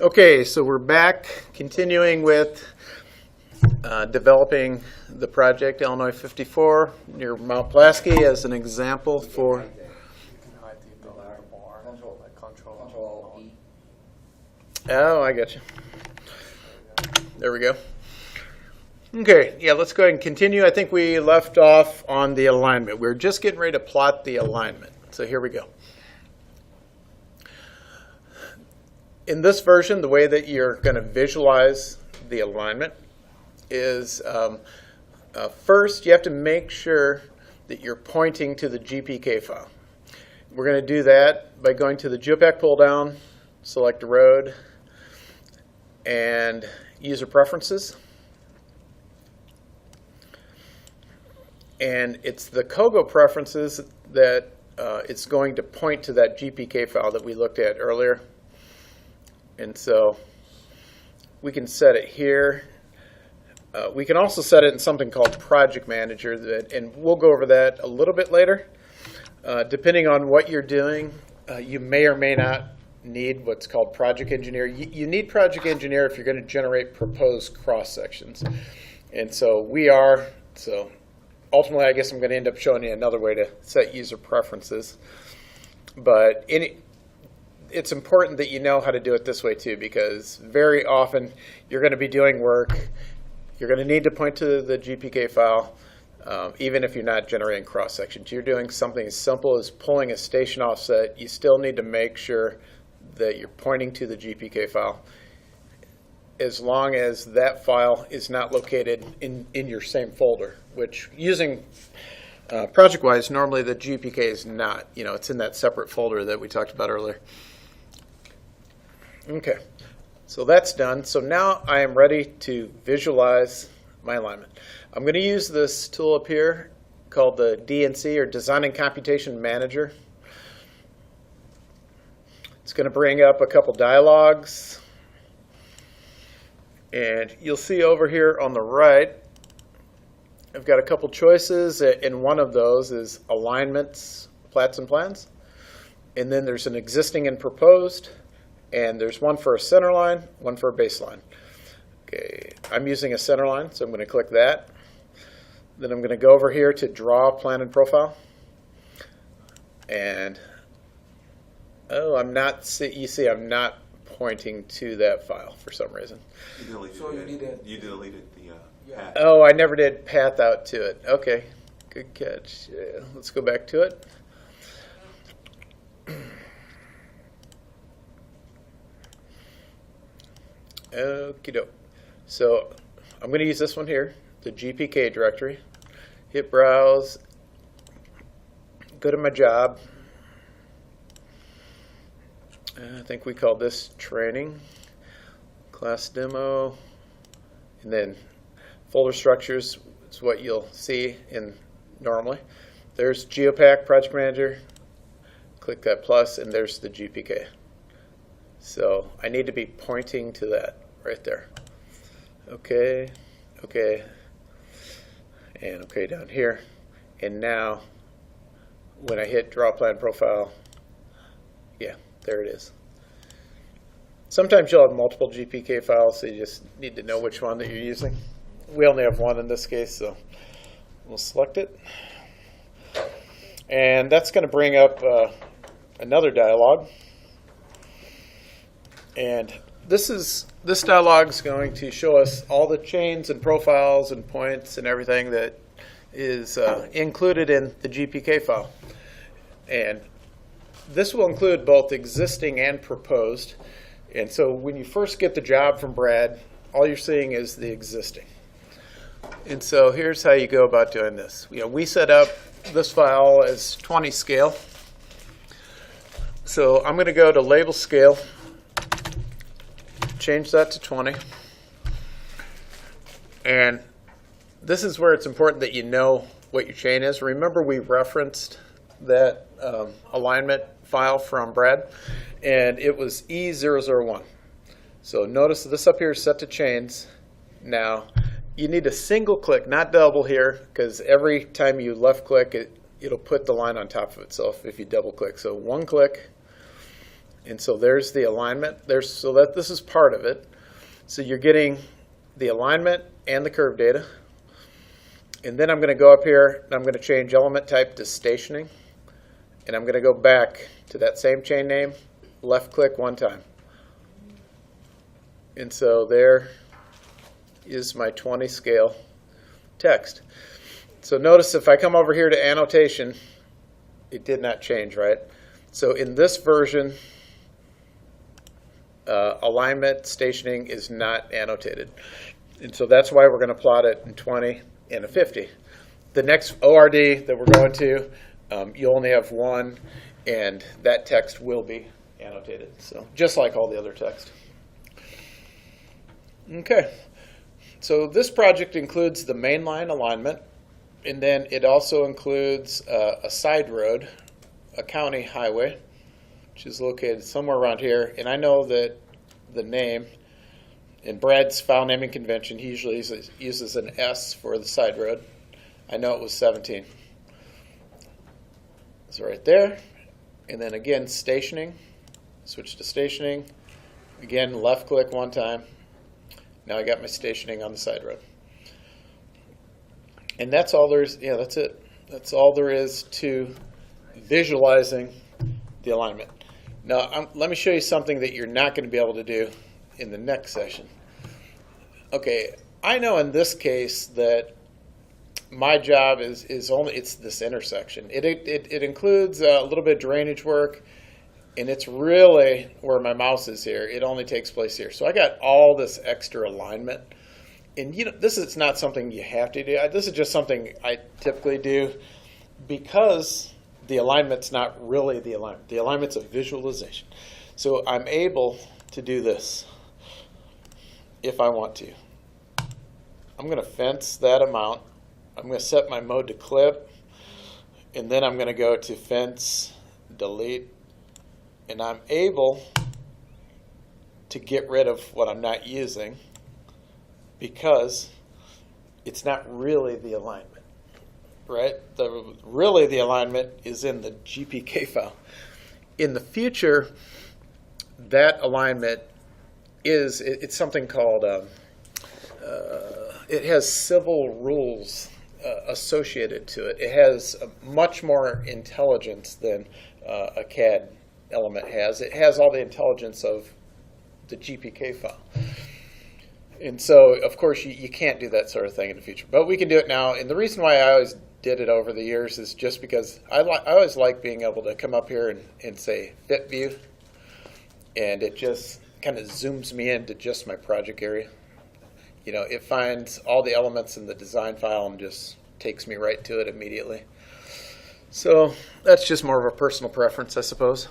Okay, so we're back, continuing with developing the project Illinois 54 near Mount Pulaski as an example for. Oh, I got you. There we go. Okay, yeah, let's go ahead and continue. I think we left off on the alignment. We're just getting ready to plot the alignment. So here we go. In this version, the way that you're going to visualize the alignment is first you have to make sure that you're pointing to the GPK file. We're going to do that by going to the Geopak pull down, select road, and user preferences. And it's the COGO preferences that it's going to point to that GPK file that we looked at earlier. And so we can set it here. We can also set it in something called Project Manager, and we'll go over that a little bit later. Depending on what you're doing, you may or may not need what's called Project Engineer. You need Project Engineer if you're going to generate proposed cross-sections. And so so ultimately I guess I'm going to end up showing you another way to set user preferences. But it's important that you know how to do it this way too, because very often you're going to be doing work. You're going to need to point to the GPK file, even if you're not generating cross-sections. You're doing something as simple as pulling a station offset. You still need to make sure that you're pointing to the GPK file, as long as that file is not located in your same folder, which using ProjectWise, normally the GPK is not. It's in that separate folder that we talked about earlier. Okay, so that's done. So now I am ready to visualize my alignment. I'm going to use this tool up here called the DNC, or Design and Computation Manager. It's going to bring up a couple dialogues. And you'll see over here on the right, I've got a couple choices, and one of those is alignments, plats, and plans. And then there's an existing and proposed. And there's one for a center line, one for a baseline. Okay, I'm using a center line, so I'm going to click that. Then I'm going to go over here to Draw, Plan, and Profile. And, you see I'm not pointing to that file for some reason. You deleted the path. Oh, I never did path out to it. Okay, good catch. Yeah, let's go back to it. Okie doke. So I'm going to use this one here, the GPK directory. Hit browse, go to my job. I think we call this training, class demo, and then folder structures is what you'll see in normally. There's Geopak Project Manager. Click that plus, and there's the GPK. So I need to be pointing to that right there. Okay, okay, and okay down here. And now when I hit Draw Plan Profile, yeah, there it is. Sometimes you'll have multiple GPK files, so you just need to know which one that you're using. We only have one in this case, so we'll select it. And that's going to bring up another dialog. And this dialog is going to show us all the chains and profiles and points and everything that is included in the GPK file. And this will include both existing and proposed. And so when you first get the job from Brad, all you're seeing is the existing. And so here's how you go about doing this. We set up this file as 20 scale. So I'm going to go to Label Scale, change that to 20. And this is where it's important that you know what your chain is. Remember we referenced that alignment file from Brad, and it was E001. So notice this up here is set to chains. Now you need a single click, not double here, because every time you left click, it'll put the line on top of itself if you double click. So one click, And so there's the alignment. So that this is part of it. So you're getting the alignment and the curve data. And then I'm going to go up here and I'm going to change element type to stationing. And I'm going to go back to that same chain name, left click one time. And so there is my 20 scale text. So notice if I come over here to annotation, it did not change, right? So in this version, alignment stationing is not annotated. And so that's why we're going to plot it in 20 and a 50. The next ORD that we're going to, you only have one, and that text will be annotated. So just like all the other text. Okay. So this project includes the main line alignment, and then it also includes a side road, a county highway, which is located somewhere around here. And I know that the name, in Brad's file naming convention, he usually uses an S for the side road. I know it was 17. So right there. And then again, stationing. Switch to stationing. Again, left click one time. Now I got my stationing on the side road. And that's all there's, yeah, that's it. That's all there is to visualizing the alignment. Now, let me show you something that you're not going to be able to do in the next session. Okay, I know in this case that my job is only, it's this intersection. It includes a little bit of drainage work, and it's really where my mouse is here. It only takes place here. So I got all this extra alignment. And you know, this is not something you have to do. This is just something I typically do because the alignment's not really the alignment. The alignment's a visualization. So I'm able to do this if I want to. I'm going to fence that amount. I'm going to set my mode to clip, and then I'm going to go to fence, delete, and I'm able to get rid of what I'm not using because it's not really the alignment, right? Really the alignment is in the GPK file. In the future, that alignment it's something called, it has civil rules associated to it. It has much more intelligence than a CAD element has. It has all the intelligence of the GPK file. And so, of course, you can't do that sort of thing in the future. But we can do it now. And the reason why I always did it over the years is just because I always like being able to come up here and say fit view. And it just kind of zooms me into just my project area. You know, it finds all the elements in the design file and just takes me right to it immediately. So that's just more of a personal preference, I suppose.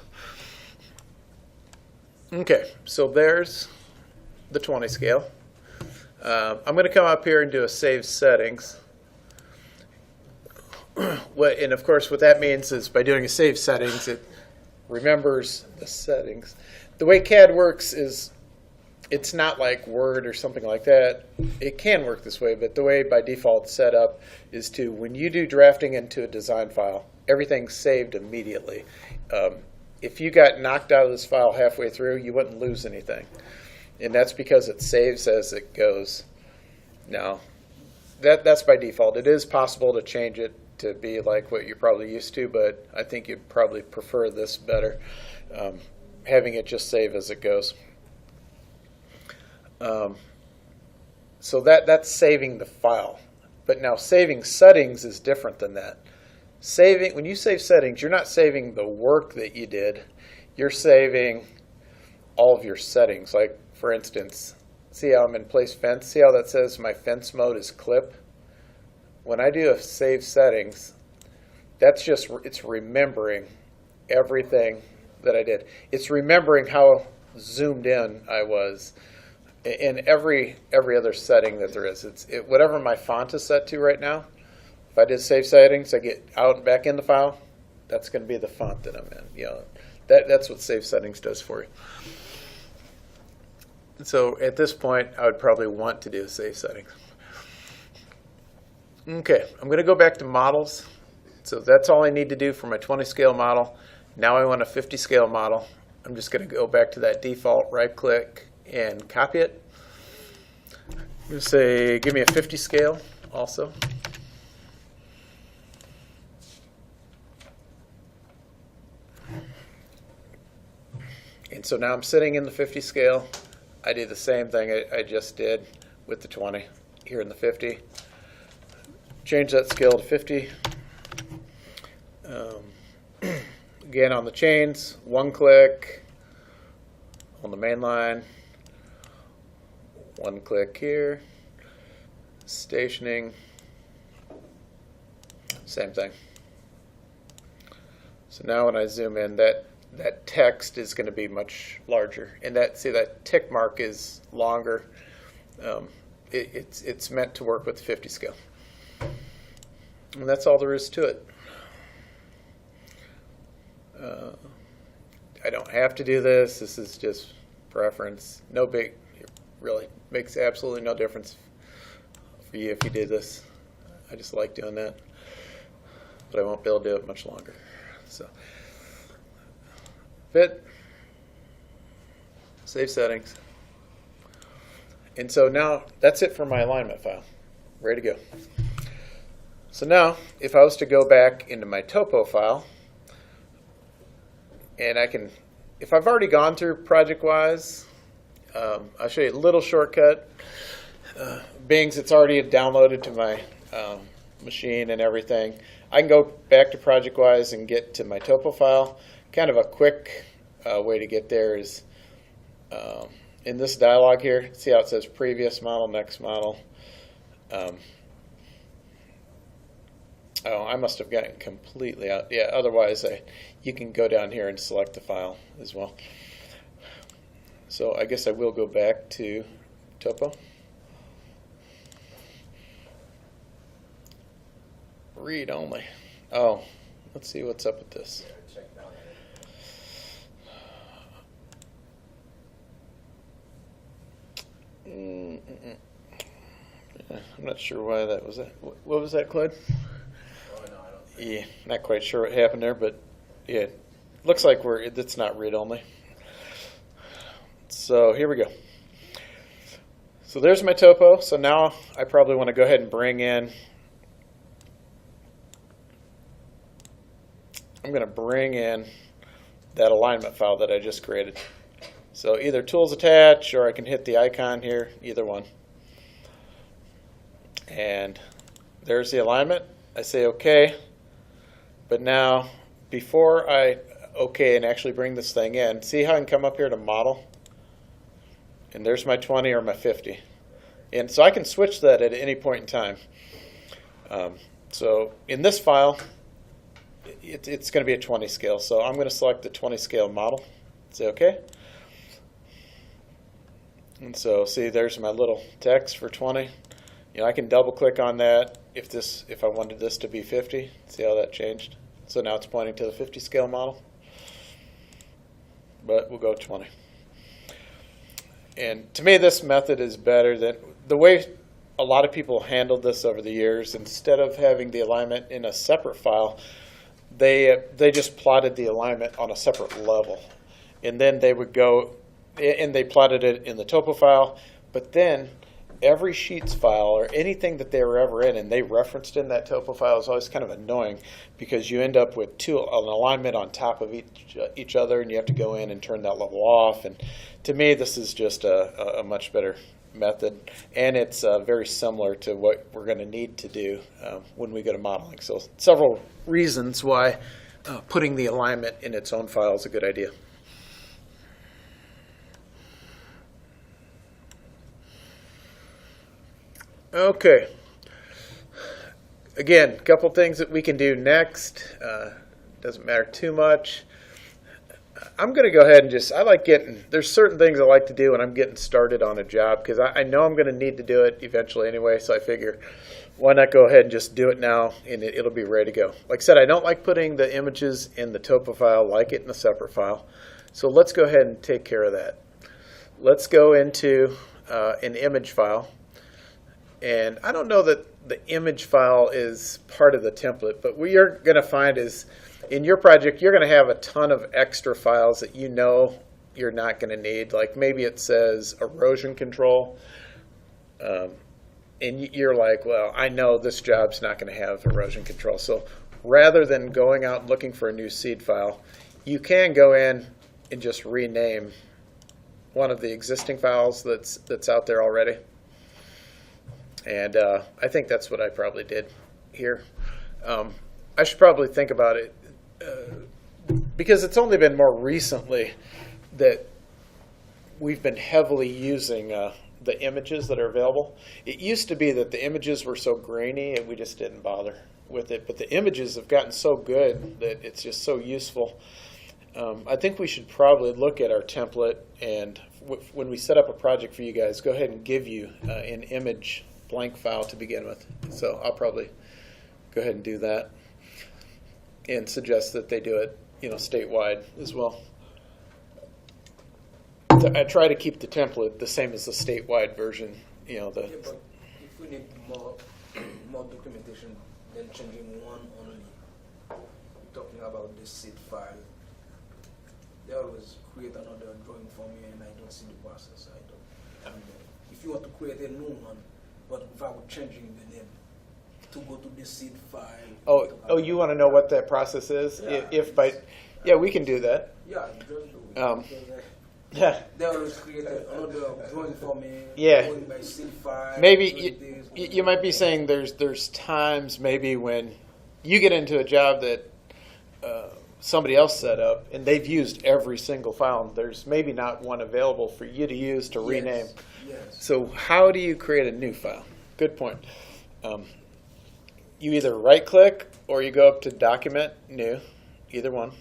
Okay, so there's the 20 scale. I'm going to come up here and do a save settings. And of course, what that means is by doing a save settings, it remembers the settings. The way CAD works is it's not like Word or something like that. It can work this way, but the way by default it's set up is to, when you do drafting into a design file, everything's saved immediately. If you got knocked out of this file halfway through, you wouldn't lose anything. And that's because it saves as it goes. Now, that's by default. It is possible to change it to be like what you're probably used to, but I think you'd probably prefer this better, having it just save as it goes. So that's saving the file. But now saving settings is different than that. When you save settings, you're not saving the work that you did. You're saving all of your settings. Like, for instance, see how I'm in place fence? See how that says my fence mode is clip? When I do a save settings, it's remembering everything that I did. It's remembering how zoomed in I was in every other setting that there is. Whatever my font is set to right now. If I did save settings, I get out and back in the file. That's going to be the font that I'm in. You know, that's what save settings does for you. And so at this point, I would probably want to do save settings. Okay, I'm going to go back to models. So that's all I need to do for my 20 scale model. Now I want a 50 scale model. I'm just going to go back to that default, right click and copy it. I'm going to say give me a 50 scale also. And so now I'm sitting in the 50 scale. I do the same thing I just did with the 20 here in the 50. Change that scale to 50. Again, on the chains, one click on the main line, one click here, stationing, same thing. So now when I zoom in, that text is going to be much larger, and that tick mark is longer. It's meant to work with the 50 scale, and that's all there is to it. I don't have to do this. This is just preference. No big, it really makes absolutely no difference for you if you do this. I just like doing that, but I won't be able to do it much longer. So, fit, save settings. And so now that's it for my alignment file. Ready to go. So now, if I was to go back into my topo file, and I can, if I've already gone through ProjectWise, I'll show you a little shortcut. Bing's, it's already downloaded to my machine and everything. I can go back to ProjectWise and get to my topo file. Kind of a quick way to get there is in this dialog here. See how it says previous model, next model. Oh, I must have gotten completely out. Yeah, otherwise you can go down here and select the file as well. So I guess I will go back to topo. Read only. Oh, let's see what's up with this. I'm not sure why that was that. What was that, Clyde? Yeah, not quite sure what happened there, but yeah, looks like it's not read only. So here we go. So there's my topo. So now I probably want to go ahead and bring in, I'm going to bring in that alignment file that I just created. So either tools attach, or I can hit the icon here, either one. And there's the alignment. I say OK. But now, before I OK and actually bring this thing in, see how I can come up here to model? And there's my 20 or my 50. And so I can switch that at any point in time. So in this file, it's going to be a 20 scale. So I'm going to select the 20 scale model. Say OK. And so see, there's my little text for 20. I can double click on that if I wanted this to be 50. See how that changed? So now it's pointing to the 50 scale model. But we'll go 20. And to me, this method is better than the way a lot of people handled this over the years. Instead of having the alignment in a separate file, they just plotted the alignment on a separate level. And then they would go, and they plotted it in the topo file, but then every sheets file or anything that they were ever in and they referenced in that topo file is always kind of annoying, because you end up with an alignment on top of each other, and you have to go in and turn that level off. And to me, this is just a much better method, and it's very similar to what we're going to need to do when we go to modeling. So several reasons why putting the alignment in its own file is a good idea. Okay. Again, a couple things that we can do next. Doesn't matter too much. I'm going to go ahead and there's certain things I like to do when I'm getting started on a job, because I know I'm going to need to do it eventually anyway, so I figure why not go ahead and just do it now, and it'll be ready to go. Like I said, I don't like putting the images in the topo file, like it in a separate file. So let's go ahead and take care of that. Let's go into an image file. And I don't know that the image file is part of the template, but what you're going to find is in your project, you're going to have a ton of extra files that you know you're not going to need. Like maybe it says erosion control, and you're like, well, I know this job's not going to have erosion control. So rather than going out and looking for a new seed file, you can go in and just rename one of the existing files that's out there already. And I think that's what I probably did here. I should probably think about it because it's only been more recently that we've been heavily using the images that are available. It used to be that the images were so grainy and we just didn't bother with it, but the images have gotten so good that it's just so useful. I think we should probably look at our template, and when we set up a project for you guys, go ahead and give you an image blank file to begin with. So I'll probably go ahead and do that and suggest that they do it, statewide as well. I try to keep the template the same as the statewide version. Yeah, but if we need more documentation than changing one only, talking about the seed file, they always create another drawing for me, and I don't see the process. If you want to create a new one, but without changing the name, to go to the seed file. Oh, you want to know what that process is? Yeah. Yeah, we can do that. Yeah, just do it. Yeah. They always create another drawing for me. Yeah. Going by seed file. Maybe you might be saying there's times maybe when you get into a job that somebody else set up and they've used every single file, and there's maybe not one available for you to use to rename. Yes. So how do you create a new file? Good point. You either right click or you go up to Document, New, either one.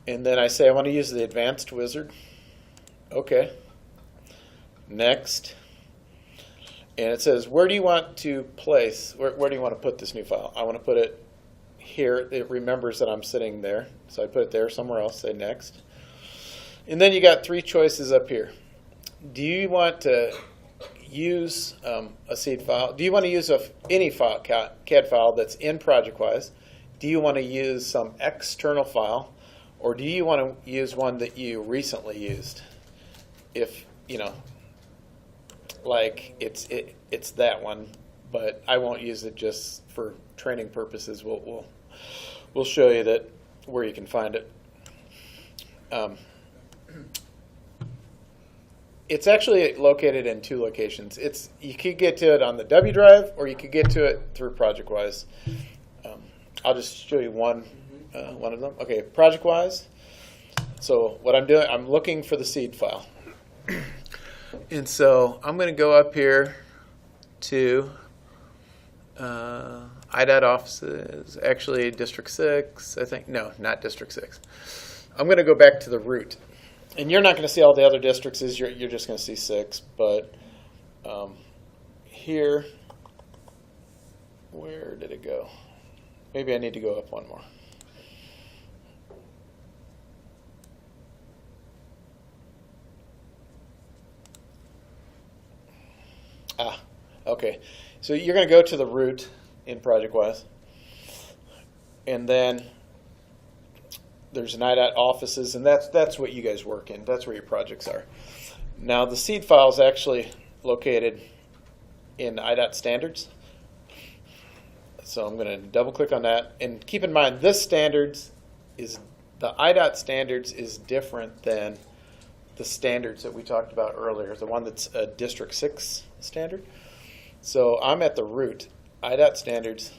And then I say I want to use the advanced wizard. Okay. Next. And it says, where do you want to place, where do you want to put this new file? I want to put it here. It remembers that I'm sitting there. So I put it there somewhere else, say next. And then you got three choices up here. Do you want to use a seed file? Do you want to use any file, CAD file that's in ProjectWise? Do you want to use some external file? Or do you want to use one that you recently used? If, like it's that one, but I won't use it just for training purposes. We'll show you that where you can find it. It's actually located in two locations. You could get to it on the W drive, or you could get to it through ProjectWise. I'll just show you one of them. Okay, ProjectWise. So what I'm doing, I'm looking for the seed file. And so I'm going to go up here to IDOT offices, actually District 6, I think. No, not District 6. I'm going to go back to the root. And you're not going to see all the other districts, you're just going to see 6. But here, where did it go? Maybe I need to go up one more. Okay. So you're going to go to the root in ProjectWise. And then there's an IDOT offices, and that's what you guys work in. That's where your projects are. Now, the seed file is actually located in IDOT standards. So I'm going to double click on that. And keep in mind, the IDOT standards is different than the standards that we talked about earlier, the one that's a District 6 standard. So I'm at the root, IDOT standards,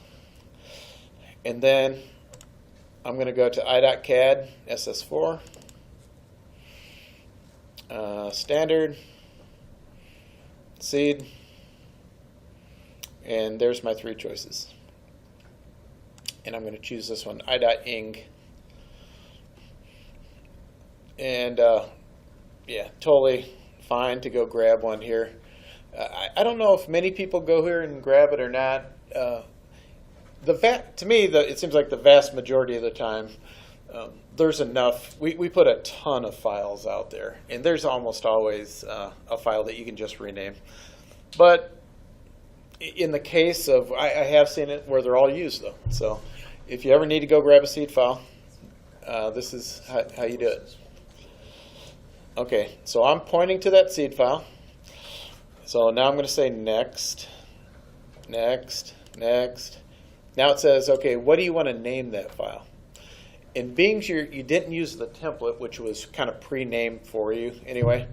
and then I'm going to go to IDOT CAD SS4, standard, seed, and there's my three choices. And I'm going to choose this one, IDOT ING. And yeah, totally fine to go grab one here. I don't know if many people go here and grab it or not. To me, it seems like the vast majority of the time, there's enough. We put a ton of files out there, and there's almost always a file that you can just rename. But in the case of, I have seen it where they're all used, though. So if you ever need to go grab a seed file, this is how you do it. Okay, so I'm pointing to that seed file. So now I'm going to say next, next, next. Now it says, okay, what do you want to name that file? In being you didn't use the template, which was kind of pre-named for you anyway.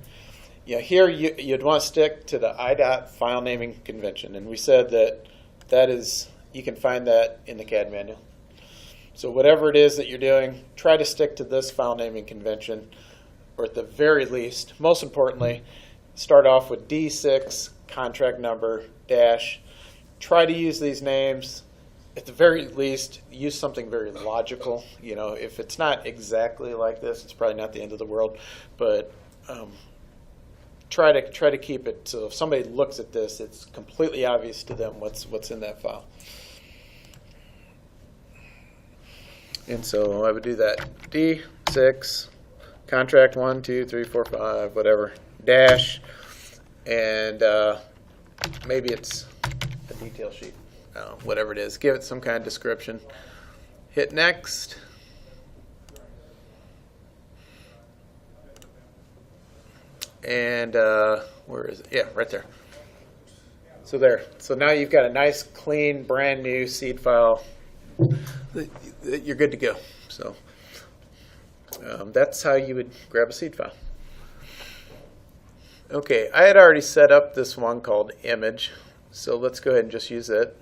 Yeah, here you'd want to stick to the IDOT file naming convention, and we said that is, you can find that in the CAD manual. So whatever it is that you're doing, try to stick to this file naming convention, or at the very least, most importantly, start off with D6, contract number, dash. Try to use these names. At the very least, use something very logical. You know, if it's not exactly like this, it's probably not the end of the world, but try to keep it so if somebody looks at this, it's completely obvious to them what's in that file. And so I would do that. D6, contract 1, 2, 3, 4, 5, whatever, dash, and maybe it's a detail sheet, whatever it is. Give it some kind of description. Hit next. And where is it? Yeah, right there. So there. So now you've got a nice, clean, brand new seed file. You're good to go. So that's how you would grab a seed file. Okay, I had already set up this one called image. So let's go ahead and just use it.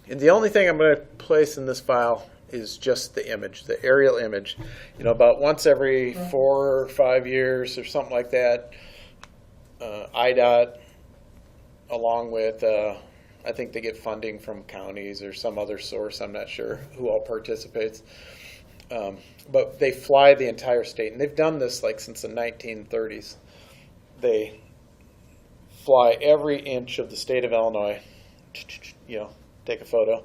And the only thing I'm going to place in this file is just the image, the aerial image. You know, about once every 4 or 5 years or something like that, IDOT, along with, I think they get funding from counties or some other source, I'm not sure who all participates, but they fly the entire state. And they've done this like since the 1930s. They fly every inch of the state of Illinois, you know, take a photo.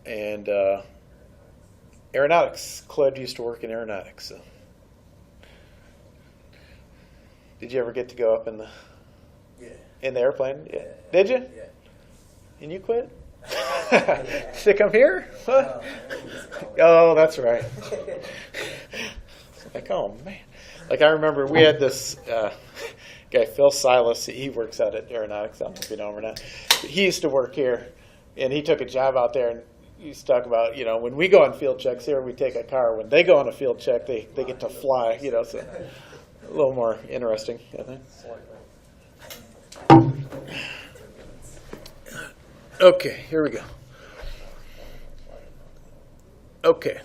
And aeronautics, Claude used to work in aeronautics. So. Did you ever get to go up in the airplane? Yeah. Did you? Yeah. And you quit? To come here? What? Oh, that's right. Like, oh man. Like I remember we had this guy, Phil Silas. He works out at aeronautics. I don't know if you know him or not. He used to work here, and he took a job out there. And he used to talk about, you know, when we go on field checks here, we take a car. When they go on a field check, they get to fly. You know, so a little more interesting, I think. Okay, here we go. Okay,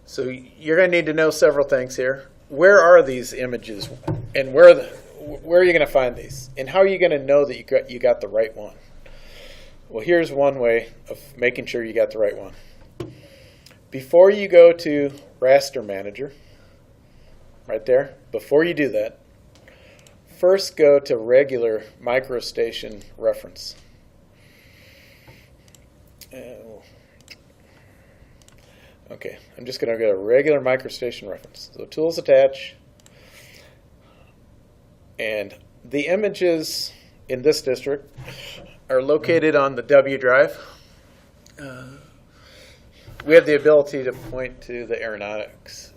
so you're going to need to know several things here. Where are these images, and where are you going to find these, and how are you going to know that you got the right one? Well, here's one way of making sure you got the right one. Before you go to Raster Manager, right there, before you do that, first go to Regular Microstation Reference. Okay, I'm just going to go to Regular Microstation Reference. So Tools Attach. And the images in this district are located on the W drive. We have the ability to point to the aeronautics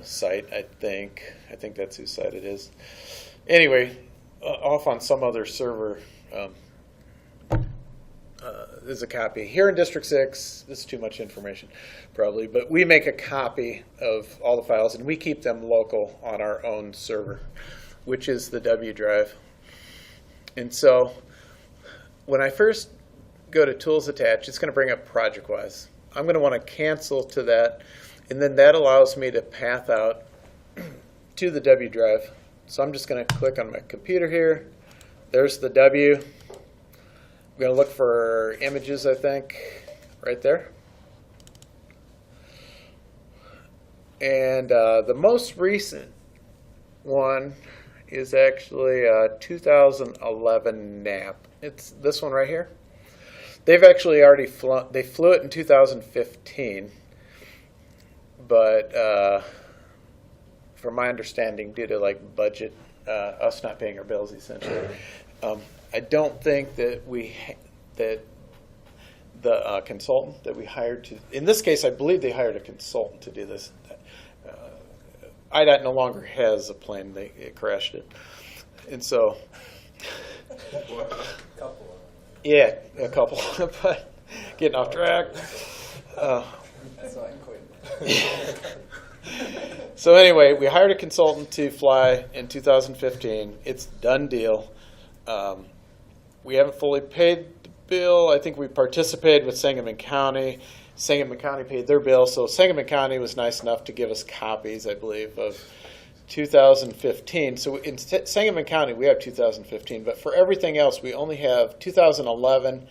site, I think. I think that's whose site it is. Anyway, off on some other server, there's a copy. Here in District 6, this is too much information probably, but we make a copy of all the files and we keep them local on our own server, which is the W drive. And so when I first go to Tools Attach, it's going to bring up ProjectWise. I'm going to want to cancel to that, and then that allows me to path out to the W drive. So I'm just going to click on my computer here. There's the W. I'm going to look for images, I think, right there. And the most recent one is actually 2011 NAP. It's this one right here. They've actually already they flew it in 2015, but from my understanding, due to like budget, us not paying our bills essentially, I don't think that the consultant that we hired to, in this case, I believe they hired a consultant to do this. IDOT no longer has a plane. It crashed it. And so, yeah, a couple, but getting off track. That's why I quit. So anyway, we hired a consultant to fly in 2015. It's a done deal. We haven't fully paid the bill. I think we participated with Sangamon County. Sangamon County paid their bill, so Sangamon County was nice enough to give us copies, I believe, of 2015. So in Sangamon County, we have 2015, but for everything else, we only have 2011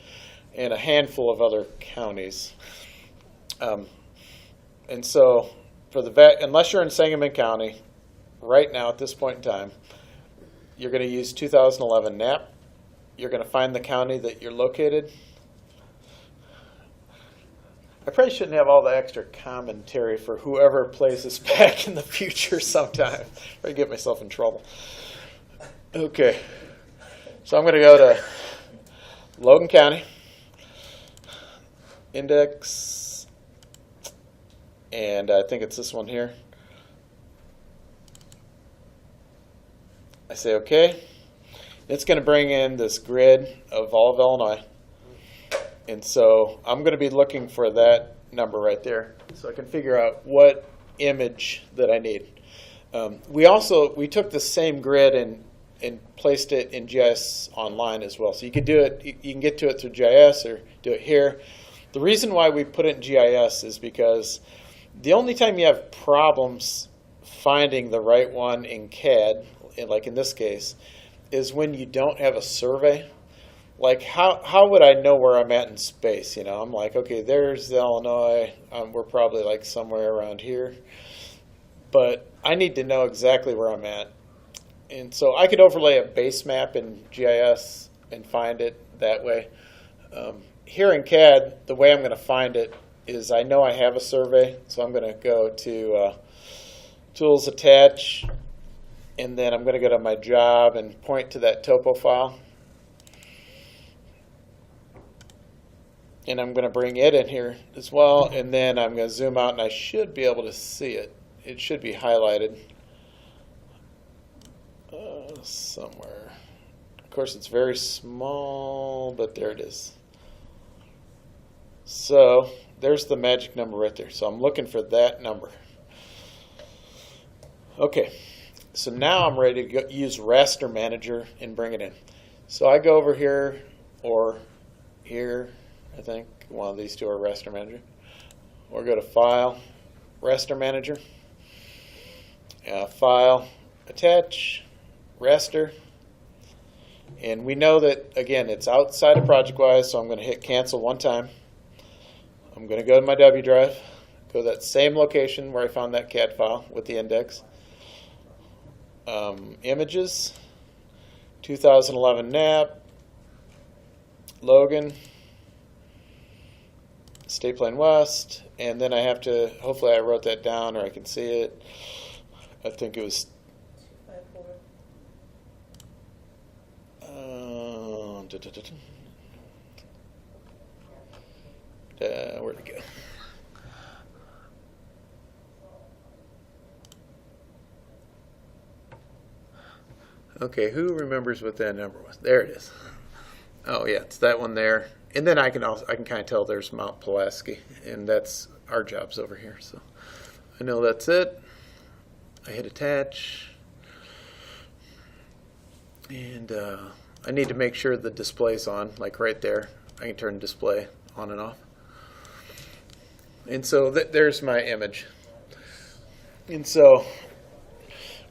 and a handful of other counties. And so, for unless you're in Sangamon County, right now at this point in time, you're going to use 2011 NAP. You're going to find the county that you're located. I probably shouldn't have all the extra commentary for whoever plays this back in the future sometime. I get myself in trouble. Okay. So I'm going to go to Logan County, index, and I think it's this one here. I say OK. It's going to bring in this grid of all of Illinois. And so I'm going to be looking for that number right there so I can figure out what image that I need. We took the same grid and placed it in GIS online as well. So you could do it, you can get to it through GIS or do it here. The reason why we put it in GIS is because the only time you have problems finding the right one in CAD, like in this case, is when you don't have a survey. Like, how would I know where I'm at in space? You know, I'm like, okay, there's Illinois. We're probably like somewhere around here. But I need to know exactly where I'm at. And so I could overlay a base map in GIS and find it that way. Here in CAD, the way I'm going to find it is I know I have a survey. So I'm going to go to Tools, Attach, and then I'm going to go to my job and point to that topo file. And I'm going to bring it in here as well, and then I'm going to zoom out, and I should be able to see it. It should be highlighted somewhere. Of course, it's very small, but there it is. So there's the magic number right there. So I'm looking for that number. Okay, so now I'm ready to use Raster Manager and bring it in. So I go over here or here. I think one of these two are Raster Manager. Or go to File, Raster Manager, File, Attach, Raster. And we know that, again, it's outside of ProjectWise, so I'm going to hit Cancel one time. I'm going to go to my W drive, go to that same location where I found that CAD file with the index. Images, 2011 NAP, Logan, State Plane West, and then I have to, hopefully I wrote that down or I can see it. I think it was 5-4. Where'd it go? Okay, who remembers what that number was? There it is. Oh yeah, it's that one there. And then I can kind of tell there's Mount Pulaski, and that's our jobs over here. So I know that's it. I hit Attach, and I need to make sure the display's on, like right there. I can turn display on and off. And so there's my image. And so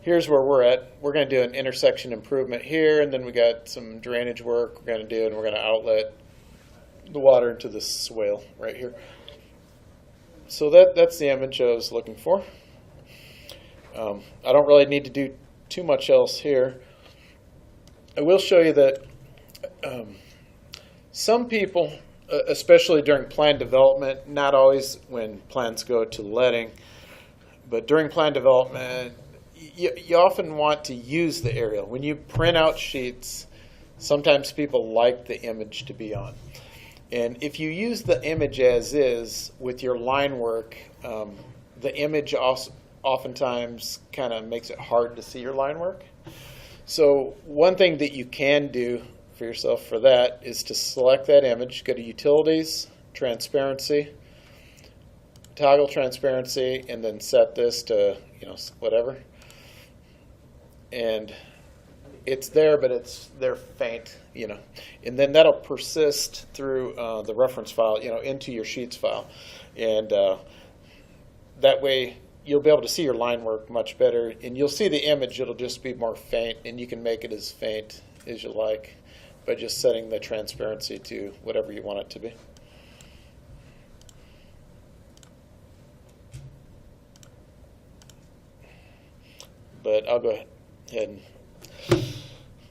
here's where we're at. We're going to do an intersection improvement here, and then we got some drainage work we're going to do, and we're going to outlet the water into this swale right here. So that's the image I was looking for. I don't really need to do too much else here. I will show you that some people, especially during plan development, not always when plans go to letting, but during plan development, you often want to use the aerial. When you print out sheets, sometimes people like the image to be on. And if you use the image as is with your line work, the image also oftentimes kind of makes it hard to see your line work. So one thing that you can do for yourself for that is to select that image, go to Utilities, Transparency, toggle transparency, and then set this to, whatever. And it's there, but they're faint, And then that'll persist through the reference file, into your Sheets file. And that way you'll be able to see your line work much better. And you'll see the image, it'll just be more faint, and you can make it as faint as you like by just setting the transparency to whatever you want it to be. But I'll go ahead and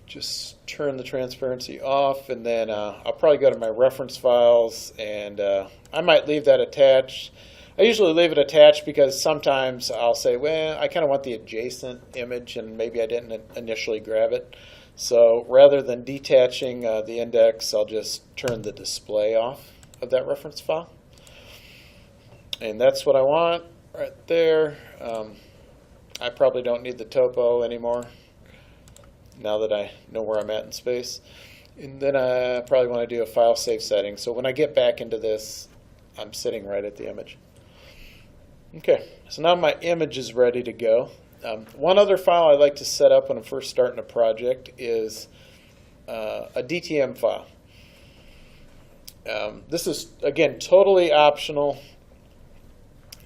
just turn the transparency off, and then I'll probably go to my reference files, and I might leave that attached. I usually leave it attached because sometimes I'll say, well, I kind of want the adjacent image, and maybe I didn't initially grab it. So rather than detaching the index, I'll just turn the display off of that reference file. And that's what I want right there. I probably don't need the topo anymore now that I know where I'm at in space. And then I probably want to do a file save setting. So when I get back into this, I'm sitting right at the image. Okay, so now my image is ready to go. One other file I like to set up when I'm first starting a project is a DTM file. This is, again, totally optional.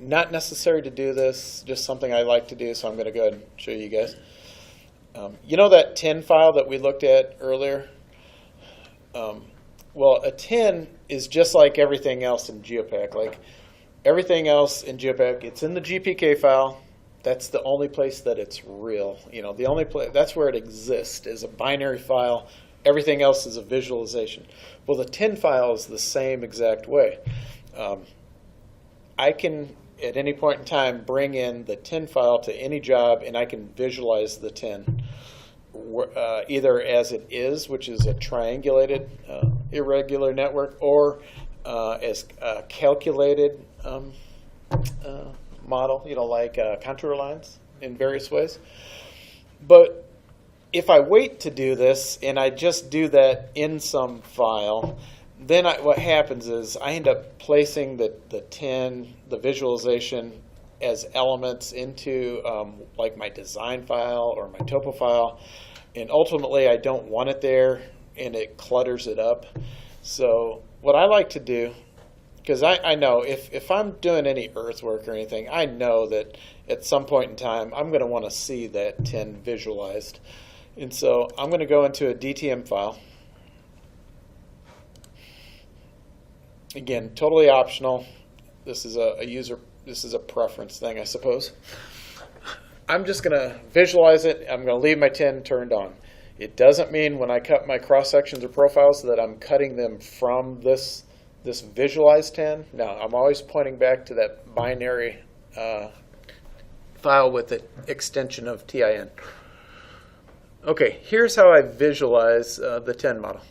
Not necessary to do this, just something I like to do, so I'm going to go ahead and show you guys. You know that TIN file that we looked at earlier? Well, a TIN is just like everything else in Geopak. Like everything else in Geopak, it's in the GPK file. That's the only place that it's real. The only place, that's where it exists, is a binary file. Everything else is a visualization. Well, the TIN file is the same exact way. I can, at any point in time, bring in the TIN file to any job, and I can visualize the TIN either as it is, which is a triangulated irregular network, or as a calculated model, like contour lines in various ways. But if I wait to do this and I just do that in some file, then what happens is I end up placing the TIN, the visualization, as elements into like my design file or my topo file, and ultimately I don't want it there, and it clutters it up. So what I like to do, because I know if I'm doing any earthwork or anything, I know that at some point in time I'm going to want to see that TIN visualized. And so I'm going to go into a DTM file. Again, totally optional. This is this is a preference thing, I suppose. I'm just going to visualize it. I'm going to leave my TIN turned on. It doesn't mean when I cut my cross sections or profiles that I'm cutting them from this visualized TIN. No, I'm always pointing back to that binary file with the extension of TIN. Okay, here's how I visualize the TIN model.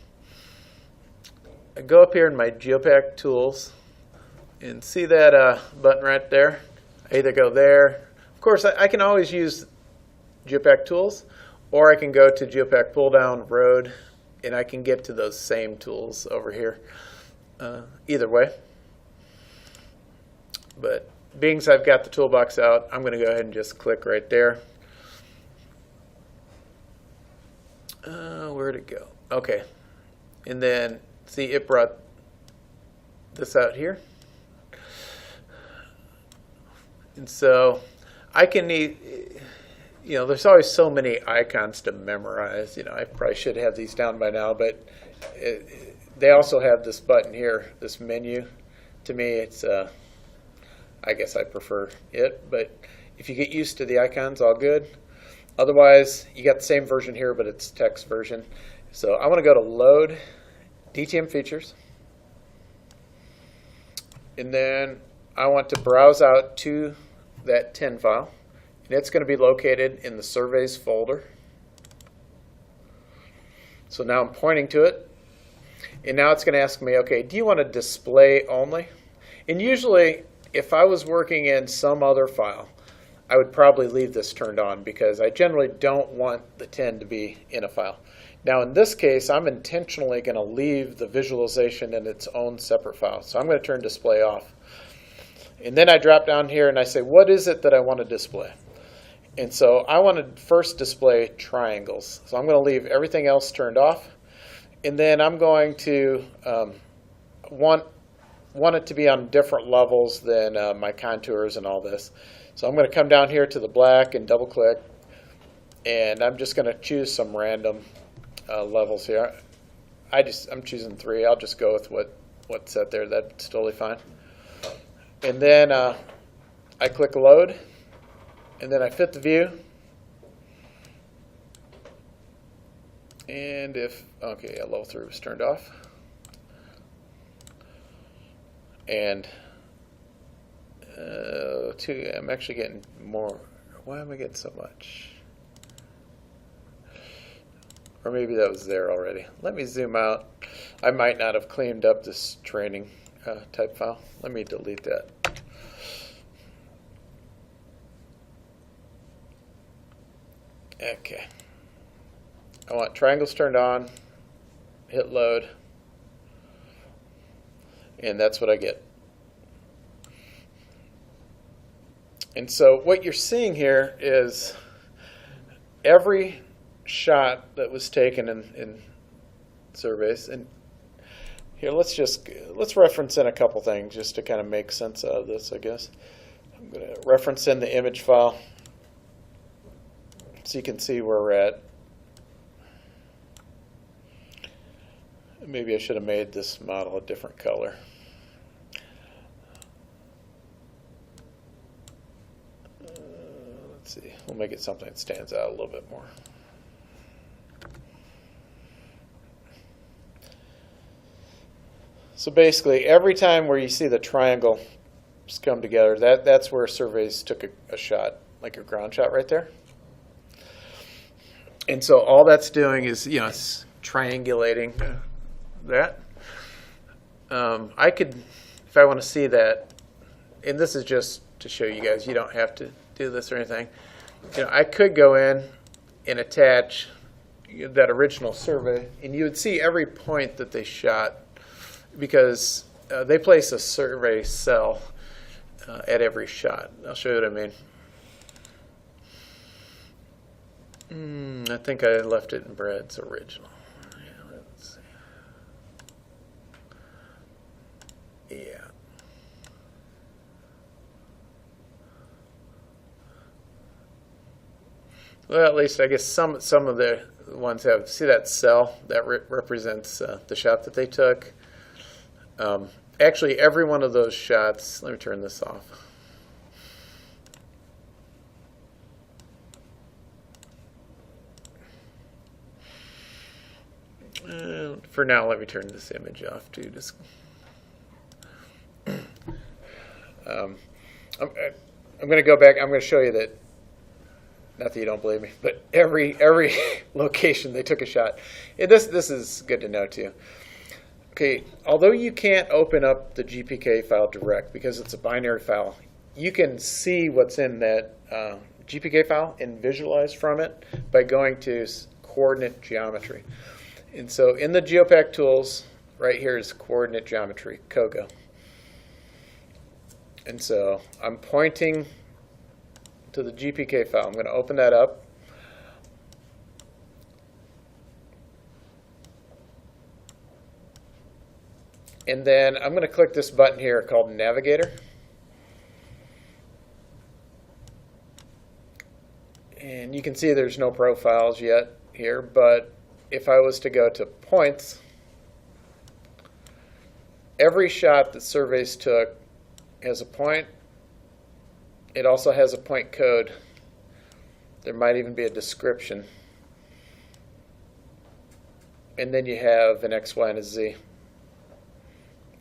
I go up here in my Geopak tools and see that button right there. I either go there. Of course, I can always use Geopak tools, or I can go to Geopak pull down road, and I can get to those same tools over here. Either way. But being as I've got the toolbox out, I'm going to go ahead and just click right there. Where'd it go? Okay. And then, see, it brought this out here. And so I can need, there's always so many icons to memorize. I probably should have these down by now, but they also have this button here, this menu. To me, it's, I guess I prefer it, but if you get used to the icons, all good. Otherwise, you got the same version here, but it's text version. So I want to go to Load, Dtm Features, and then I want to browse out to that TIN file, and it's going to be located in the Surveys folder. So now I'm pointing to it. And now it's going to ask me, okay, do you want to display only? And usually, if I was working in some other file, I would probably leave this turned on because I generally don't want the 10 to be in a file. Now in this case, I'm intentionally going to leave the visualization in its own separate file. So I'm going to turn display off. And then I drop down here and I say, what is it that I want to display? And so I want to first display triangles. So I'm going to leave everything else turned off. And then I'm going to want it to be on different levels than my contours and all this. So I'm going to come down here to the black and double click. And I'm just going to choose some random levels here. I'm choosing 3. I'll just go with what's set there. That's totally fine. And then I click load. And then I fit the view. And okay, level 3 was turned off. And I'm actually getting more. Why am I getting so much? Or maybe that was there already. Let me zoom out. I might not have cleaned up this training type file. Let me delete that. Okay. I want triangles turned on, hit load, and that's what I get. And so what you're seeing here is every shot that was taken in surveys. And here, let's reference in a couple things just to kind of make sense out of this, I guess. I'm going to reference in the image file so you can see where we're at. Maybe I should have made this model a different color. Let's see. We'll make it something that stands out a little bit more. So basically, every time where you see the triangle just come together, that's where surveys took a shot, like a ground shot right there. And so all that's doing is, it's triangulating that. I could, if I want to see that, and this is just to show you guys, you don't have to do this or anything. I could go in and attach that original survey, and you would see every point that they shot because they place a survey cell at every shot. I'll show you what I mean. I think I left it in Brad's original. Yeah, let's see. Yeah. Well, at least I guess some of the ones have, see that cell that represents the shot that they took. Actually, every one of those shots, let me turn this off. For now, let me turn this image off too. Just, I'm going to go back. I'm going to show you that. Not that you don't believe me, but every location they took a shot. This is good to know too. Okay, although you can't open up the GPK file direct because it's a binary file, you can see what's in that GPK file and visualize from it by going to coordinate geometry. And so in the Geopak tools, right here is coordinate geometry, COGO. And so I'm pointing to the GPK file. I'm going to open that up. And then I'm going to click this button here called Navigator. And you can see there's no profiles yet here, but if I was to go to points, every shot that surveys took has a point. It also has a point code. There might even be a description. And then you have an X, Y, and a Z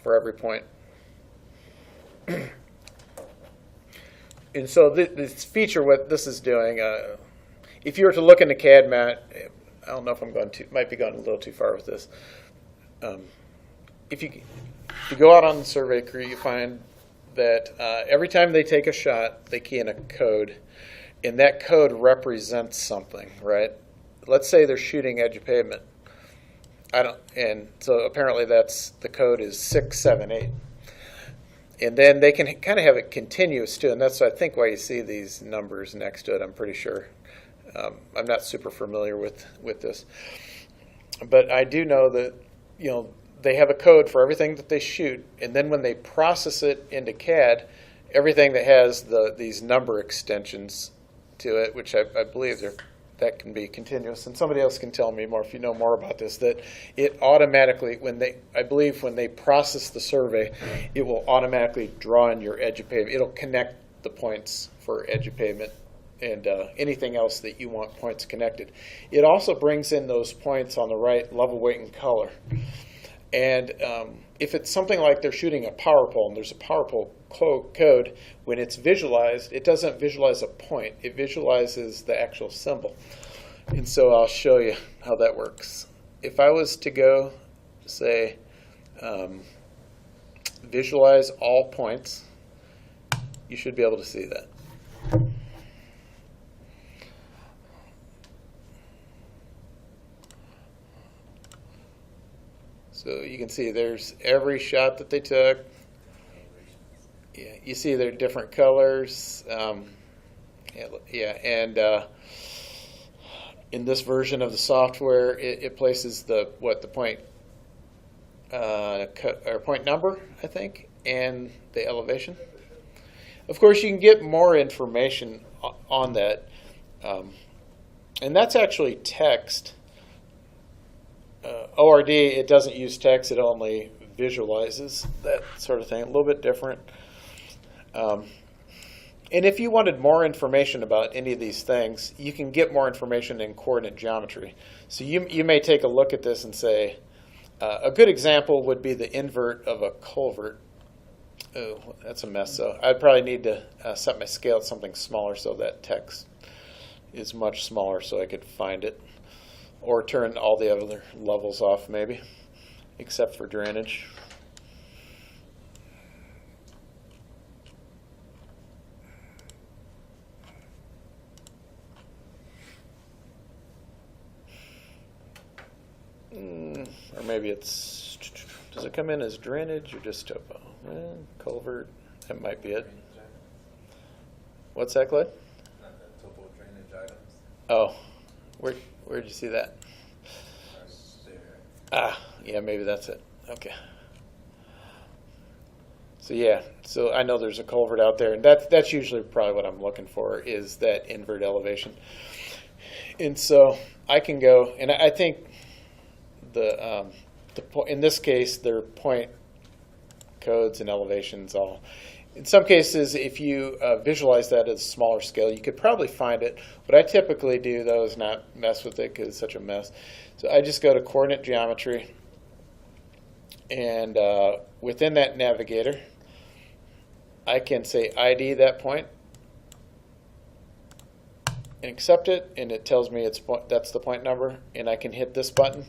for every point. And so this feature, what this is doing, if you were to look in the CAD mat, I don't know if I'm going to, might be going a little too far with this. if you go out on the survey crew, you find that every time they take a shot, they key in a code, and that code represents something, right? Let's say they're shooting edge of pavement. And so apparently that's the code is 678. And then they can kind of have it continuous too, and that's I think why you see these numbers next to it. I'm pretty sure. I'm not super familiar with this, but I do know that they have a code for everything that they shoot, and then when they process it into CAD, everything that has these number extensions to it, which I believe that can be continuous, and somebody else can tell me more if you know more about this, that it automatically, I believe when they process the survey, it will automatically draw in your edge of pavement. It'll connect the points for edge of pavement and anything else that you want points connected. It also brings in those points on the right, level, weight, and color. And if it's something like they're shooting a power pole, and there's a power pole code, when it's visualized, it doesn't visualize a point. It visualizes the actual symbol. And so I'll show you how that works. If I was to go, say, visualize all points, you should be able to see that. So you can see there's every shot that they took. Yeah, you see they're different colors. And in this version of the software, it places the point or point number, I think, and the elevation. Of course, you can get more information on that, and that's actually text. ORD, it doesn't use text, it only visualizes that sort of thing, a little bit different. And if you wanted more information about any of these things, you can get more information in coordinate geometry. So you may take a look at this and say, a good example would be the invert of a culvert. Oh, that's a mess. So I'd probably need to set my scale at something smaller so that text is much smaller so I could find it. Or turn all the other levels off maybe, except for drainage. Or maybe it's, does it come in as drainage or just topo? Culvert, that might be it. What's that, Clay? Topo drainage items. Oh, where'd you see that? Yeah, maybe that's it. Okay. So yeah, so I know there's a culvert out there, and that's usually probably what I'm looking for is that invert elevation. And so I can go, and I think in this case, their point codes and elevations all. In some cases, if you visualize that at a smaller scale, you could probably find it. What I typically do, though, is not mess with it because it's such a mess. So I just go to coordinate geometry, and within that navigator, I can say ID that point and accept it, and it tells me that's the point number, and I can hit this button,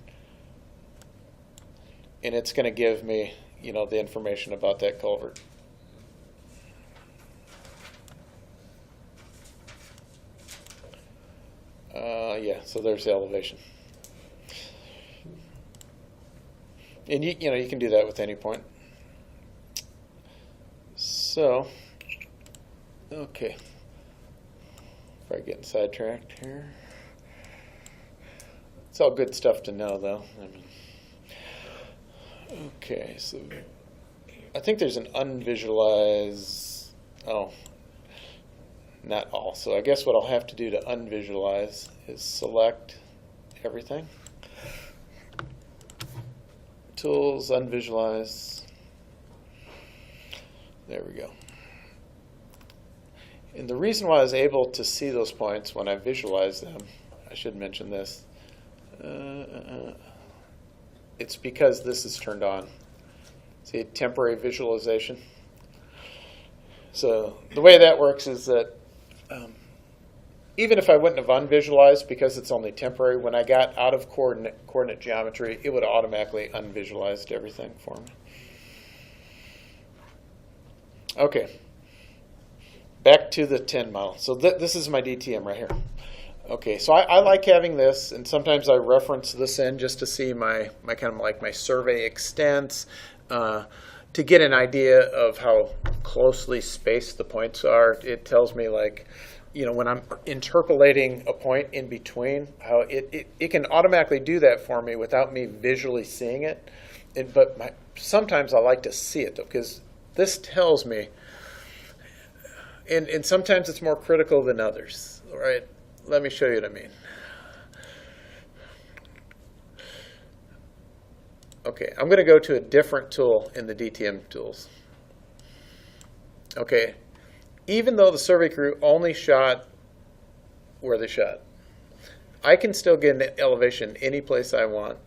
and it's going to give me, the information about that culvert. Yeah, so there's the elevation. And you can do that with any point. So, okay. Probably getting sidetracked here. It's all good stuff to know, though. Okay, so I think there's an unvisualized. Oh. Not all. So I guess what I'll have to do to unvisualize is select everything. Tools, unvisualize. There we go. And the reason why I was able to see those points when I visualized them, I should mention this, it's because this is turned on. See, temporary visualization. So the way that works is that even if I wouldn't have unvisualized because it's only temporary, when I got out of coordinate geometry, it would have automatically unvisualized everything for me. Okay, back to the 10 model. So this is my DTM right here. Okay, so I like having this, and sometimes I reference this in just to see my kind of like my survey extents, to get an idea of how closely spaced the points are. It tells me, like, you know, when I'm interpolating a point in between, how it can automatically do that for me without me visually seeing it. But sometimes I like to see it, though, because this tells me, and sometimes it's more critical than others. All right, let me show you what I mean. Okay, I'm going to go to a different tool in the DTM tools. Okay, even though the survey crew only shot where they shot, I can still get an elevation any place I want,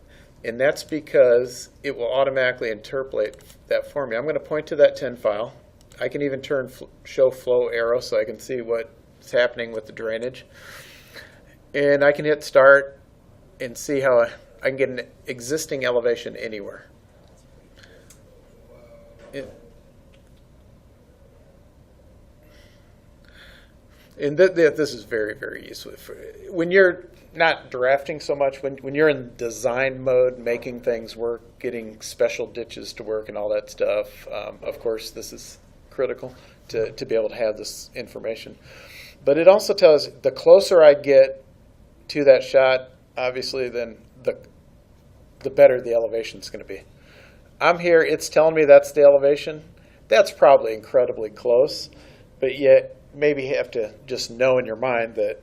and that's because it will automatically interpolate that for me. I'm going to point to that 10 file. I can even turn show flow arrow so I can see what's happening with the drainage. And I can hit start and see how I can get an existing elevation anywhere. And this is very, very useful. When you're not drafting so much, when you're in design mode, making things work, getting special ditches to work and all that stuff, of course, this is critical to be able to have this information. But it also tells the closer I get to that shot, obviously, then the better the elevation is going to be. I'm here, it's telling me that's the elevation. That's probably incredibly close, but yet maybe you have to just know in your mind that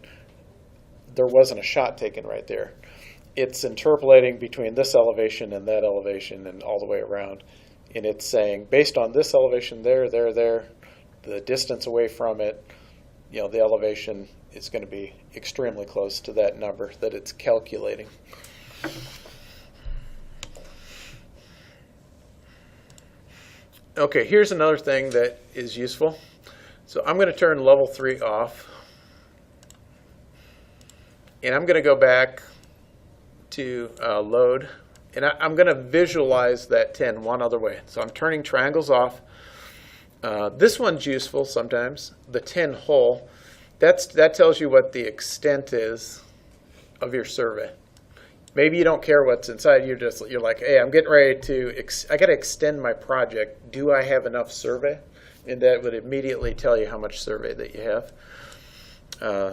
there wasn't a shot taken right there. It's interpolating between this elevation and that elevation and all the way around. And it's saying, based on this elevation there, the distance away from it, you know, the elevation is going to be extremely close to that number that it's calculating. Okay, here's another thing that is useful. So I'm going to turn level 3 off. And I'm going to go back to load. And I'm going to visualize that 10 one other way. So I'm turning triangles off. This one's useful sometimes. The 10 hole, that tells you what the extent is of your survey. Maybe you don't care what's inside. You're like, hey, I'm getting ready I got to extend my project. Do I have enough survey? And that would immediately tell you how much survey that you have.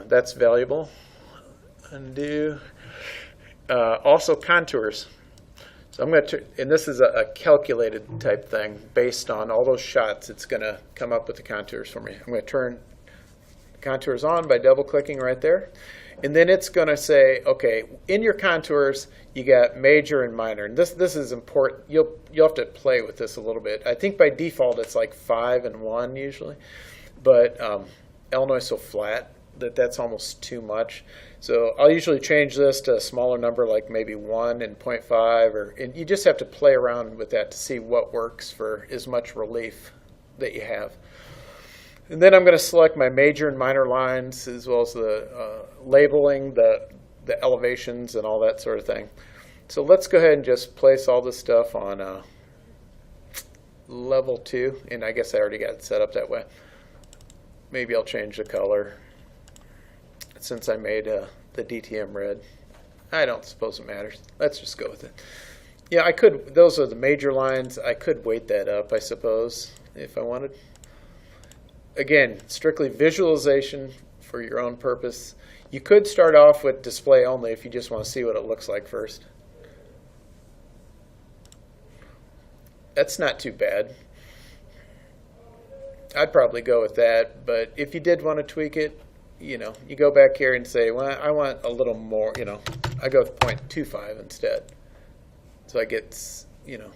That's valuable. Undo. Also contours. So I'm going to, and this is a calculated type thing based on all those shots. It's going to come up with the contours for me. I'm going to turn contours on by double clicking right there. And then it's going to say, okay, in your contours, you got major and minor. And this is important. You'll have to play with this a little bit. I think by default it's like 5 and 1 usually. But Illinois is so flat that that's almost too much. So I'll usually change this to a smaller number, like maybe 1 and 0.5. And you just have to play around with that to see what works for as much relief that you have. And then I'm going to select my major and minor lines, as well as the labeling, the elevations, and all that sort of thing. So let's go ahead and just place all this stuff on level 2. And I guess I already got it set up that way. Maybe I'll change the color since I made the DTM red. I don't suppose it matters. Let's just go with it. Yeah, I could. Those are the major lines. I could weight that up, I suppose, if I wanted. Again, strictly visualization for your own purpose. You could start off with display only if you just want to see what it looks like first. That's not too bad. I'd probably go with that, but if you did want to tweak it, you know, you go back here and say, well, I want a little more, you know, I go with 0.25 instead. So I get, you know,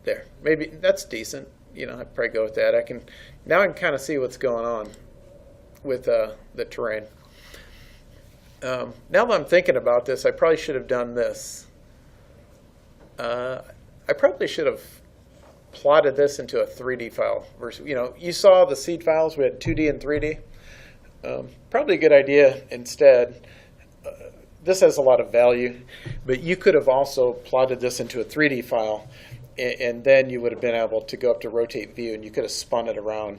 there. Maybe that's decent. You know, I'd probably go with that. Now I can kind of see what's going on with the terrain. Now that I'm thinking about this, I probably should have done this. I probably should have plotted this into a 3D file versus, you know, you saw the seed files, we had 2D and 3D. probably a good idea instead. This has a lot of value, but you could have also plotted this into a 3D file, and then you would have been able to go up to rotate view, and you could have spun it around,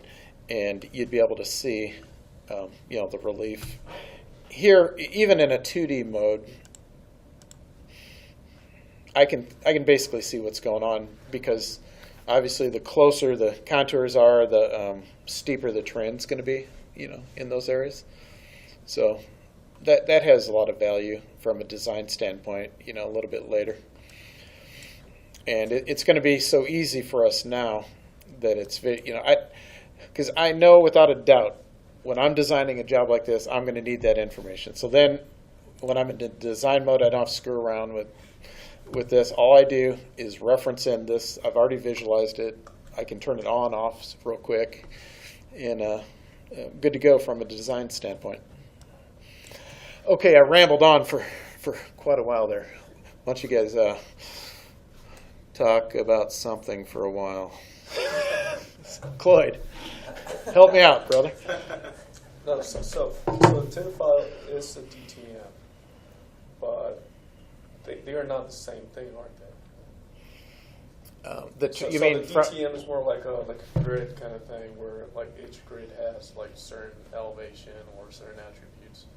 and you'd be able to see, the relief. Here, even in a 2D mode, I can basically see what's going on, because obviously the closer the contours are, the steeper the terrain's going to be, in those areas. So that has a lot of value from a design standpoint, a little bit later. And it's going to be so easy for us now that it's, because I know without a doubt, when I'm designing a job like this, I'm going to need that information. So then when I'm in the design mode, I don't have to screw around with this. All I do is reference in this. I've already visualized it. I can turn it on, off real quick, and good to go from a design standpoint. Okay, I rambled on for quite a while there. Why don't you guys talk about something for a while? Cloyd, help me out, brother. No, so the TIM file is a DTM, but they are not the same thing, aren't they? You mean the DTM is more like a grid kind of thing, where like each grid has like certain elevation or certain attributes.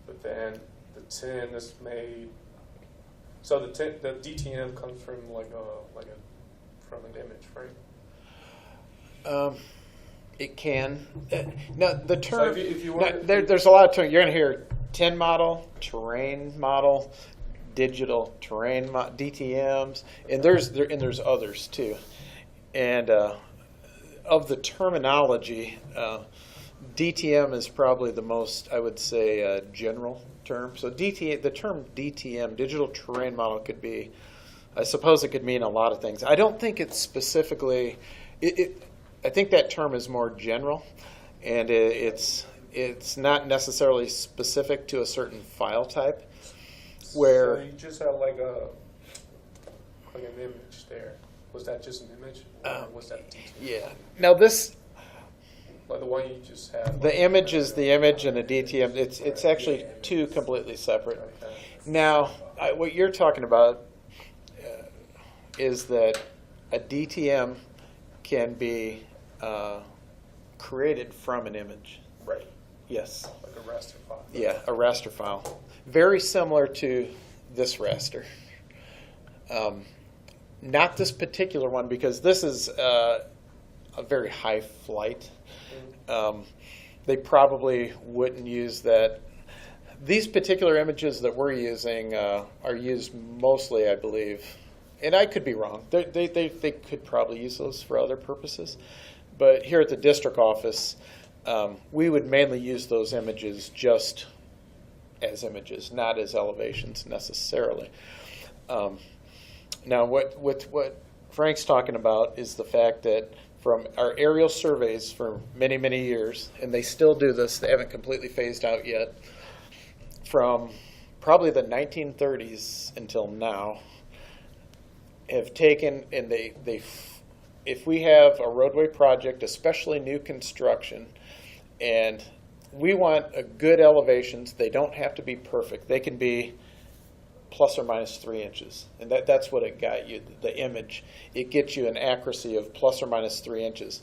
But then the TIM is made. So the DTM comes from from an image, right? It can. Now the term. So if you want, there's a lot of terms. You're going to hear TIN model, terrain model, digital terrain DTMs, and there's others too. And of the terminology, DTM is probably the most, I would say, general term. So the term DTM, digital terrain model, could be, I suppose it could mean a lot of things. I don't think it's specifically, I think that term is more general, and it's not necessarily specific to a certain file type. Where so you just have like an image there. Was that just an image, or was that DTM? Yeah. Now this. Like the one you just had. The image is the image, and the DTM. It's actually two completely separate. Okay. Now, what you're talking about is that a DTM can be created from an image. Right. Yes. Like a raster file. Yeah, a raster file. Very similar to this raster. Not this particular one, because this is a very high flight. They probably wouldn't use that. These particular images that we're using are used mostly, I believe, and I could be wrong. They could probably use those for other purposes. But here at the district office, we would mainly use those images just as images, not as elevations necessarily. Now, what Frank's talking about is the fact that from our aerial surveys for many, many years, and they still do this, they haven't completely phased out yet, from probably the 1930s until now, have taken, and if we have a roadway project, especially new construction, and we want a good elevations, they don't have to be perfect. They can be plus or minus 3 inches. And that's what it got you, the image. It gets you an accuracy of plus or minus 3 inches.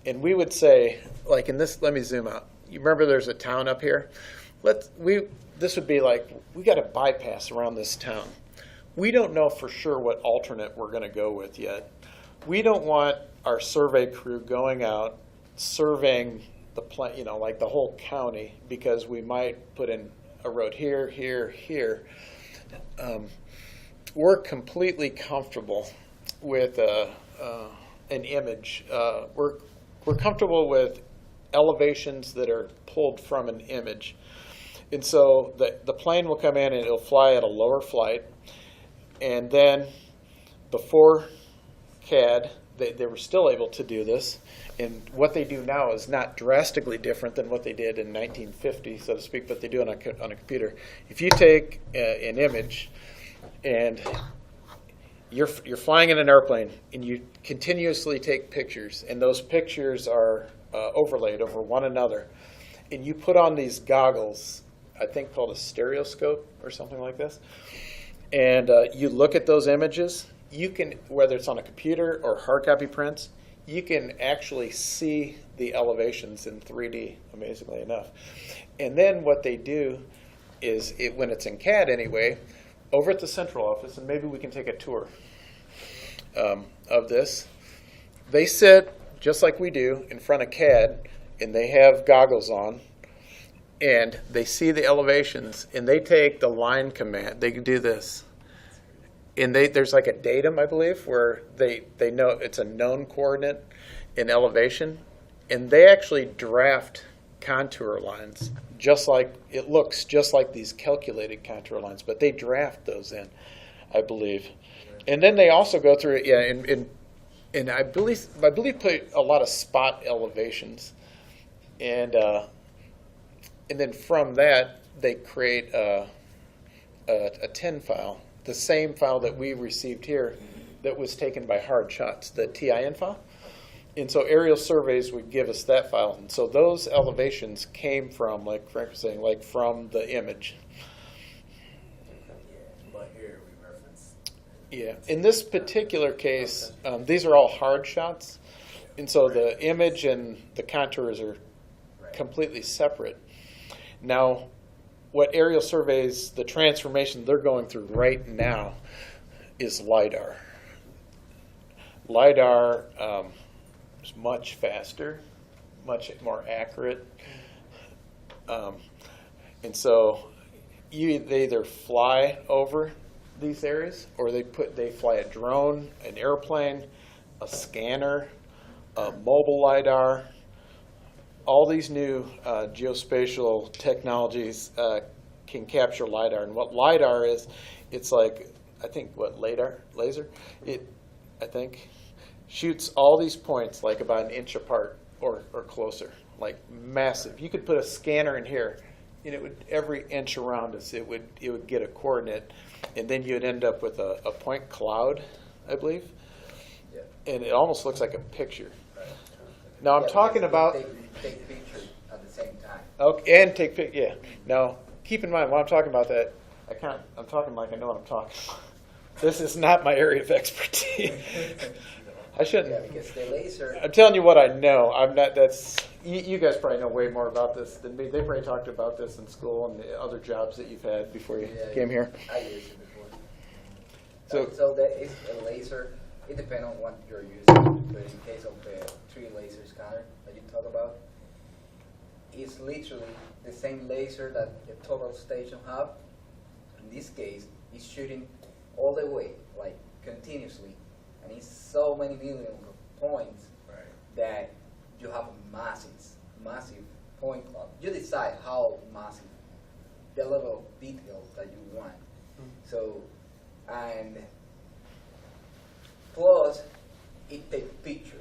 And we would say, like in this, let me zoom out. You remember there's a town up here? This would be like, we got a bypass around this town. We don't know for sure what alternate we're going to go with yet. We don't want our survey crew going out surveying the like the whole county, because we might put in a road here, here, here. We're completely comfortable with an image. We're comfortable with elevations that are pulled from an image. And so the plane will come in and it'll fly at a lower flight. And then before CAD, they were still able to do this. And what they do now is not drastically different than what they did in 1950, so to speak, but they do it on a computer. If you take an image and you're flying in an airplane and you continuously take pictures, and those pictures are overlaid over one another, and you put on these goggles, I think called a stereoscope or something like this, and you look at those images, you can, whether it's on a computer or hard copy prints, you can actually see the elevations in 3D, amazingly enough. And then what they do is, when it's in CAD anyway, over at the central office, and maybe we can take a tour of this, they sit, just like we do, in front of CAD, and they have goggles on, and they see the elevations, and they take the line command. They can do this. And there's like a datum, I believe, where they know it's a known coordinate in elevation, and they actually draft contour lines, just like it looks just like these calculated contour lines, but they draft those in, I believe. And then they also go through it, yeah, and I believe put a lot of spot elevations, and then from that they create a TIN file, the same file that we received here, that was taken by hard shots, the TIN file. And so aerial surveys would give us that file. And so those elevations came from, like Frank was saying, like from the image. But here we reference. Yeah. In this particular case, these are all hard shots. And so the image and the contours are completely separate. Now, what aerial surveys, the transformation they're going through right now is LiDAR. LiDAR is much faster, much more accurate. And so they either fly over these areas, or they fly a drone, an airplane, a scanner, a mobile LiDAR. All these new geospatial technologies can capture LiDAR. And what LiDAR is, it's like, I think, what, laser? It, I think, shoots all these points like about an inch apart or closer, like massive. You could put a scanner in here, and it would, every inch around us, it would get a coordinate, and then you'd end up with a point cloud, I believe. Yeah. And it almost looks like a picture. Now I'm talking about take pictures at the same time. okay, and take pic. Yeah. Now keep in mind when I'm talking about that, I'm talking like I know what I'm talking about. This is not my area of expertise. I shouldn't. Yeah, because the laser. I'm telling you what I know. I'm not. That's you guys probably know way more about this than me. They probably talked about this in school and the other jobs that you've had before you came here. I used it before. So that is a laser. It depends on what you're using. But in case of the 3 laser scanner that you talk about, it's literally the same laser that the total station have. In this case, it's shooting all the way, like continuously, and it's so many millions of points that you have a massive point cloud. You decide how massive, the level of details that you want. So, and plus, it takes pictures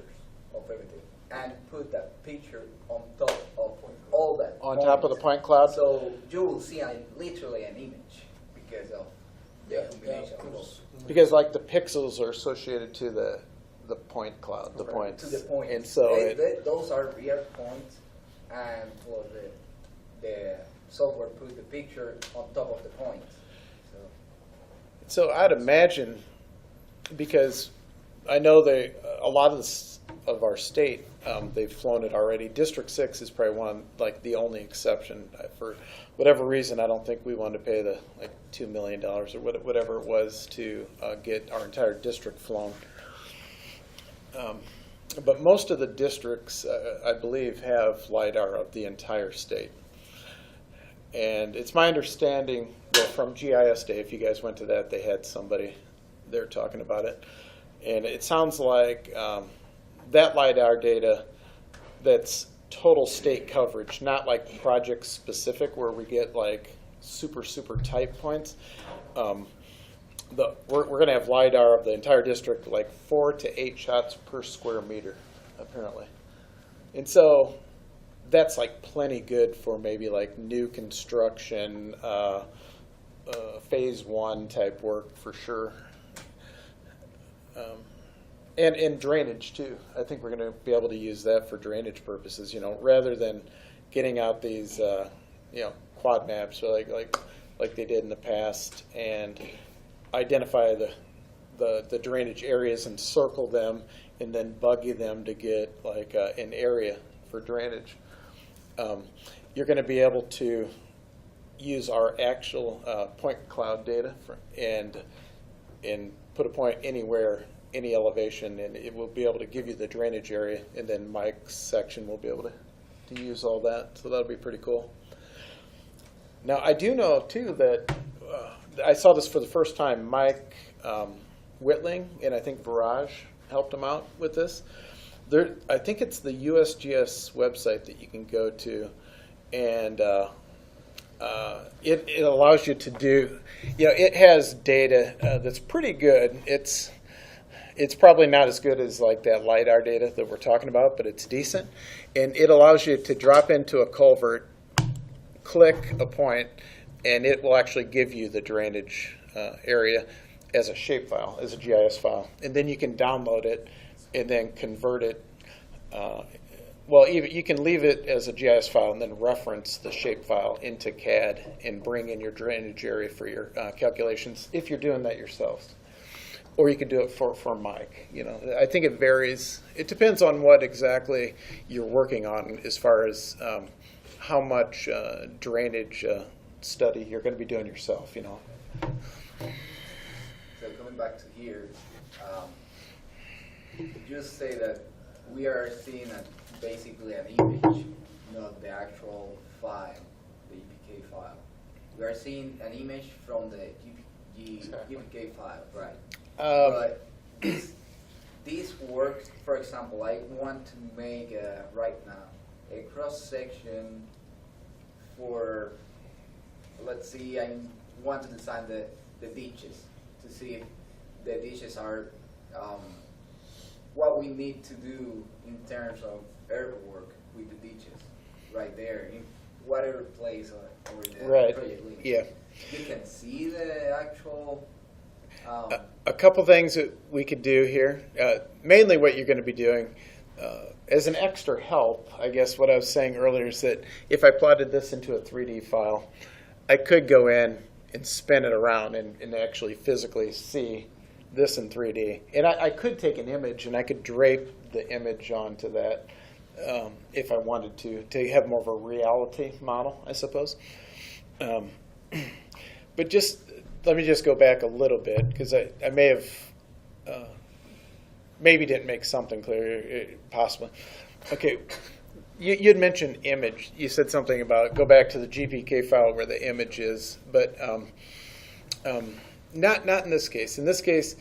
of everything and put that picture on top of all that. on top of the point cloud. So you will see literally an image because of the combination of those. Because like the pixels are associated to the point cloud, the points. To the points. And so those are real points, and for the software put the picture on top of the points. So I'd imagine, because I know a lot of our state, they've flown it already. District 6 is probably one, like the only exception. For whatever reason, I don't think we wanted to pay the like $2 million or whatever it was to get our entire district flown. But most of the districts, I believe, have LiDAR of the entire state. And it's my understanding that from GIS Day, if you guys went to that, they had somebody there talking about it. And it sounds like that LiDAR data, that's total state coverage, not like project specific where we get like super tight points. We're going to have LiDAR of the entire district, like 4 to 8 shots per square meter, apparently. And so that's like plenty good for maybe like new construction, phase 1 type work for sure. And drainage too. I think we're going to be able to use that for drainage purposes, rather than getting out these quad maps, so like they did in the past, and identify the drainage areas and circle them, and then buggy them to get like an area for drainage. You're going to be able to use our actual point cloud data and put a point anywhere, any elevation, and it will be able to give you the drainage area, and then Mike's section will be able to use all that. So that'll be pretty cool. Now I do know too that I saw this for the first time. Mike Whitling and I think Barrage helped him out with this. I think it's the USGS website that you can go to, and it allows you to do, it has data that's pretty good. It's probably not as good as like that LiDAR data that we're talking about, but it's decent. And it allows you to drop into a culvert, click a point, and it will actually give you the drainage area as a shapefile, as a GIS file. And then you can download it and then convert it. You can leave it as a GIS file and then reference the shapefile into CAD and bring in your drainage area for your calculations if you're doing that yourselves. Or you could do it for Mike. I think it varies. It depends on what exactly you're working on as far as how much drainage study you're going to be doing yourself. So coming back to here, just say that we are seeing basically an image, not the actual file, the GPK file. We are seeing an image from the GPK file, right? But this works. For example, I want to make right now a cross section for, let's see, I want to design the ditches to see if the ditches are what we need to do in terms of earthwork with the ditches right there in whatever place over there. Right. Project link. Yeah. You can see the actual. A couple things that we could do here. Mainly what you're going to be doing as an extra help, I guess what I was saying earlier is that if I plotted this into a 3D file, I could go in and spin it around and actually physically see this in 3D. And I could take an image and I could drape the image onto that if I wanted to have more of a reality model, I suppose. But let me just go back a little bit, because I may have maybe didn't make something clear, possibly. Okay, you'd mentioned image. You said something about go back to the GPK file where the image is, but not in this case. In this case,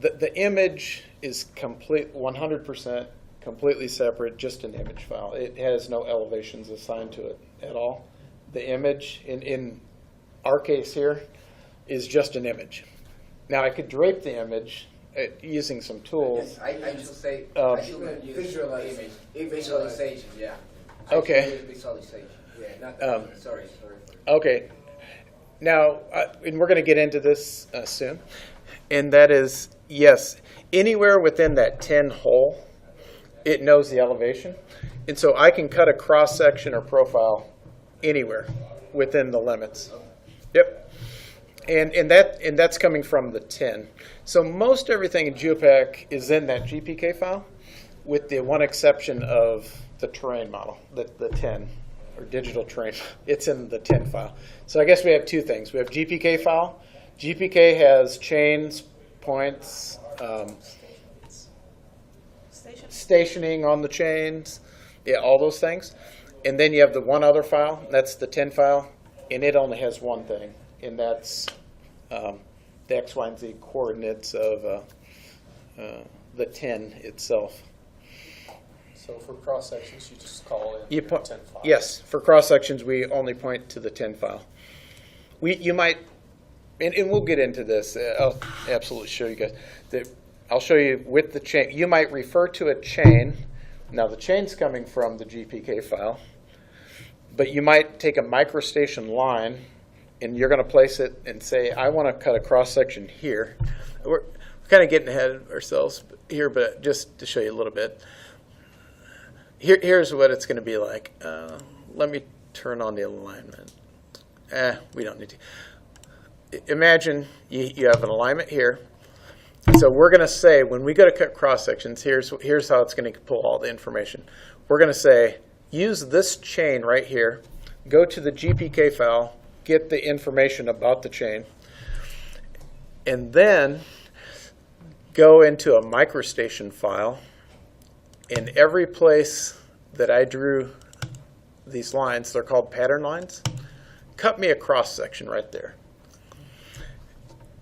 the image is 100% completely separate, just an image file. It has no elevations assigned to it at all. The image, in our case here, is just an image. Now I could drape the image using some tools. I should say I should use visualization. Visualization, yeah. Okay. Visualization. Yeah, not Sorry. Okay. Now, and we're going to get into this soon, and that is, yes, anywhere within that 10 hole, it knows the elevation. And so I can cut a cross-section or profile anywhere within the limits. Yep. And that's coming from the 10. So most everything in Geopak is in that GPK file, with the one exception of the terrain model, the 10, or digital terrain. It's in the 10 file. So I guess we have two things. We have GPK file. GPK has chains, points, stationing on the chains, yeah, all those things. And then you have the one other file, that's the 10 file, and it only has one thing, and that's the X, Y, and Z coordinates of the 10 itself. So for cross sections, you just call in You your point, 10 file. yes, for cross sections, we only point to the 10 file. You might, and we'll get into this. I'll absolutely show you guys. I'll show you with the chain. You might refer to a chain. Now the chain's coming from the GPK file, but you might take a microstation line, and you're going to place it and say, I want to cut a cross section here. We're kind of getting ahead of ourselves here, but just to show you a little bit. Here's what it's going to be like. let me turn on the alignment. We don't need to. Imagine you have an alignment here. So we're going to say, when we go to cut cross sections, here's how it's going to pull all the information. We're going to say, use this chain right here, go to the GPK file, get the information about the chain, and then go into a microstation file. In every place that I drew these lines, they're called pattern lines, cut me a cross section right there.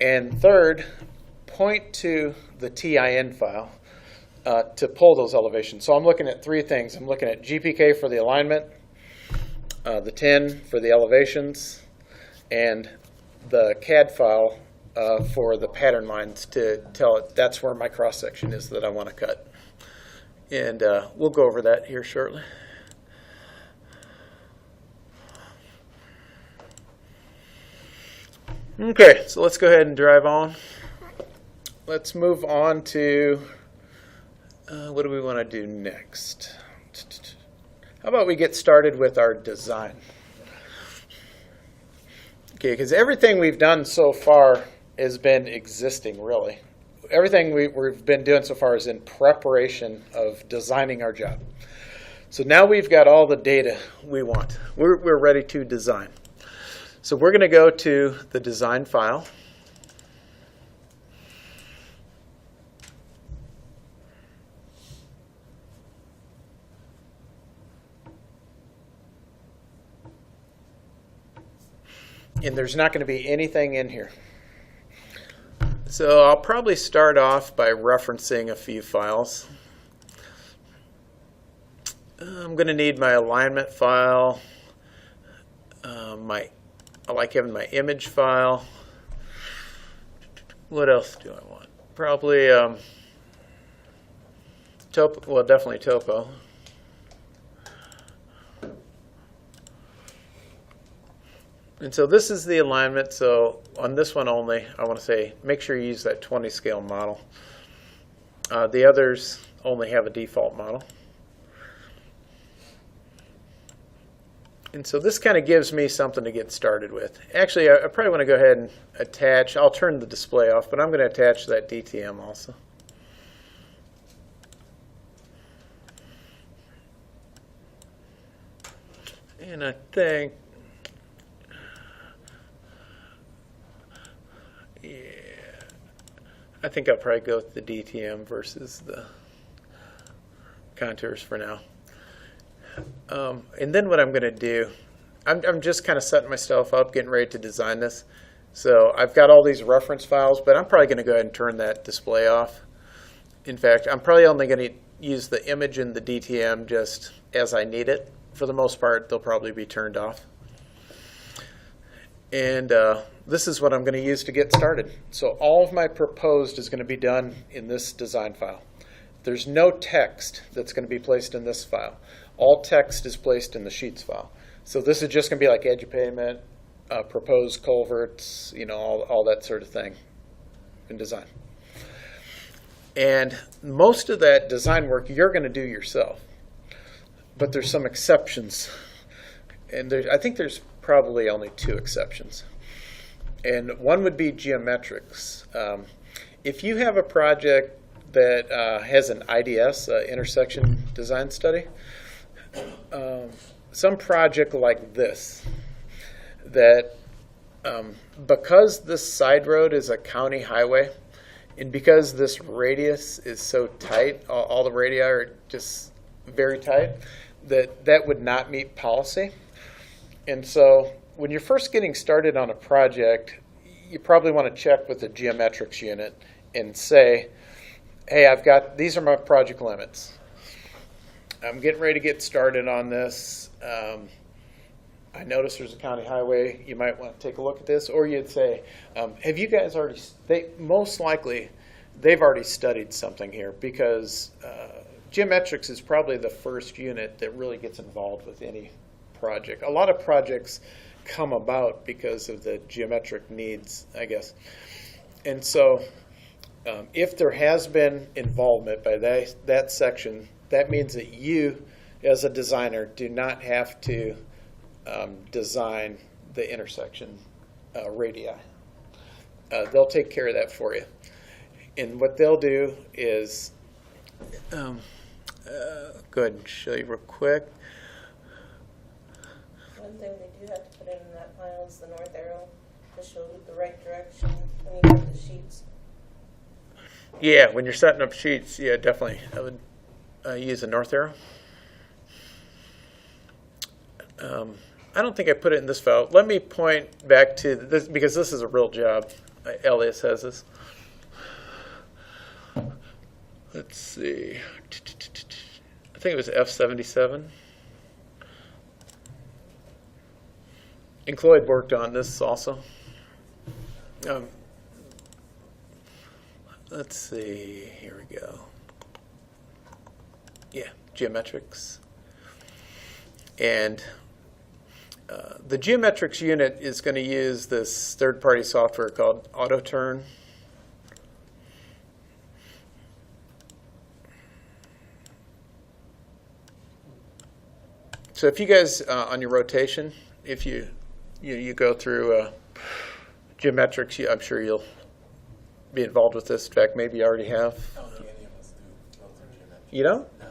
And third, point to the TIN file to pull those elevations. So I'm looking at three things. I'm looking at GPK for the alignment, the TIN for the elevations, and the CAD file for the pattern lines to tell it that's where my cross section is that I want to cut. And we'll go over that here shortly. Okay, so let's go ahead and drive on. Let's move on to what do we want to do next? How about we get started with our design? Okay, because everything we've done so far has been existing, really. Everything we've been doing so far is in preparation of designing our job. So now we've got all the data we want. We're ready to design. So we're going to go to the design file. And there's not going to be anything in here. So I'll probably start off by referencing a few files. I'm going to need my alignment file. I like having my image file. What else do I want? Probably topo. Well, definitely topo. And so this is the alignment. So on this one only, I want to say make sure you use that 20 scale model. The others only have a default model. And so this kind of gives me something to get started with. Actually, I probably want to go ahead and attach. I'll turn the display off, but I'm going to attach that DTM also. And I think, I think I'll probably go with the DTM versus the contours for now. And then what I'm going to do, I'm just kind of setting myself up, getting ready to design this. So I've got all these reference files, but I'm probably going to go ahead and turn that display off. In fact, I'm probably only going to use the image and the DTM just as I need it. For the most part, they'll probably be turned off. And this is what I'm going to use to get started. So all of my proposed is going to be done in this design file. There's no text that's going to be placed in this file. All text is placed in the sheets file. So this is just going to be like edge of pavement, proposed culverts, you know, all that sort of thing in design. And most of that design work you're going to do yourself. But there's some exceptions. And I think there's probably only two exceptions. And one would be geometrics. If you have a project that has an IDS, intersection design study, some project like this, that because this side road is a county highway, and because this radius is so tight, all the radii are just very tight, that would not meet policy. And so when you're first getting started on a project, you probably want to check with the geometrics unit and say, hey, these are my project limits. I'm getting ready to get started on this. I noticed there's a county highway. You might want to take a look at this. Or you'd say, have you guys already, most likely, they've already studied something here, because geometrics is probably the first unit that really gets involved with any project. A lot of projects come about because of the geometric needs, I guess. And so if there has been involvement by that section, that means that you, as a designer, do not have to design the intersection radii. They'll take care of that for you. And what they'll do is, go ahead and show you real quick. One thing they do have to put in that file is the north arrow to show the right direction when you have the sheets. Yeah, when you're setting up sheets, yeah, definitely. I would use a north arrow. I don't think I put it in this file. Let me point back to this, because this is a real job. Elias has this. Let's see. I think it was F77. And Cloyd worked on this also. Let's see. Here we go. Yeah, geometrics. And the geometrics unit is going to use this third-party software called AutoTurn. So if you guys, on your rotation, if you go through geometrics, I'm sure you'll be involved with this. In fact, maybe you already have. I don't think any of us do go through geometry. You don't? No.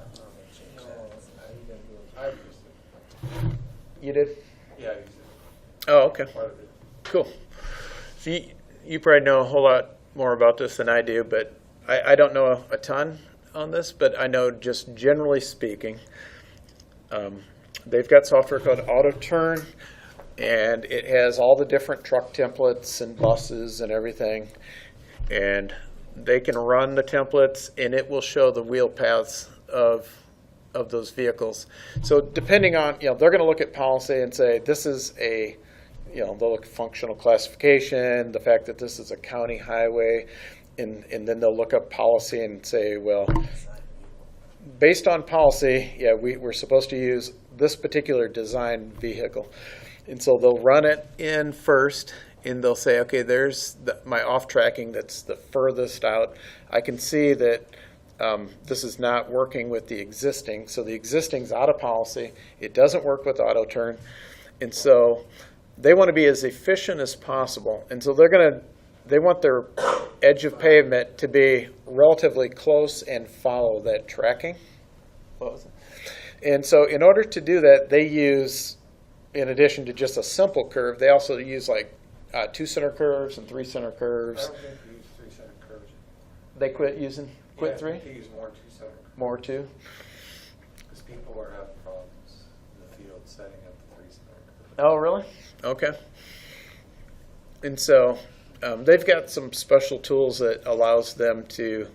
I used it. You did? Yeah, I used it. Oh, okay. Part of it. Cool. So you probably know a whole lot more about this than I do, but I don't know a ton on this, but I know just generally speaking, they've got software called AutoTurn, and it has all the different truck templates and buses and everything, and they can run the templates, and it will show the wheel paths of those vehicles. So depending on, they're going to look at policy and say, this is a, they'll look at functional classification, the fact that this is a county highway, and then they'll look up policy and say, well, based on policy, yeah, we're supposed to use this particular design vehicle. And so they'll run it in first, and they'll say, okay, there's my off-tracking that's the furthest out. I can see that this is not working with the existing. So the existing's out of policy. It doesn't work with AutoTurn. And so they want to be as efficient as possible. And so they want their edge of pavement to be relatively close and follow that tracking. And so in order to do that, they use, in addition to just a simple curve, they also use like 2 center curves and 3 center I curves. don't think we use 3 center curves. They quit Yeah, 3? They use more 2 center curves. More 2? Because people are having problems in the field setting up the 3 center curves. Oh, really? Okay. And so they've got some special tools that allows them to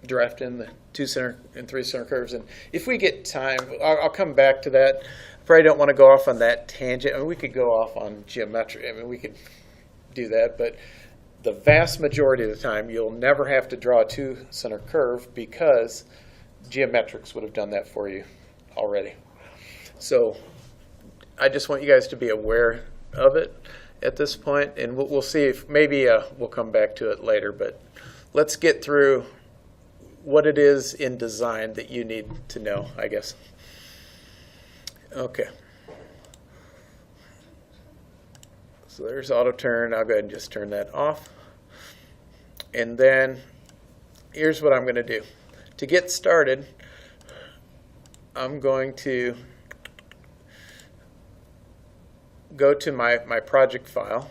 draft in the 2 center and 3 center curves. And if we get time, I'll come back to that. Probably don't want to go off on that tangent. I mean, we could go off on geometry. I mean, we could do that, but the vast majority of the time, you'll never have to draw a 2 center curve because geometrics would have done that for you already. So I just want you guys to be aware of it at this point, and we'll see if maybe we'll come back to it later, but let's get through what it is in design that you need to know, I guess. Okay. So there's AutoTurn. I'll go ahead and just turn that off. And then here's what I'm going to do. To get started, I'm going to go to my project file,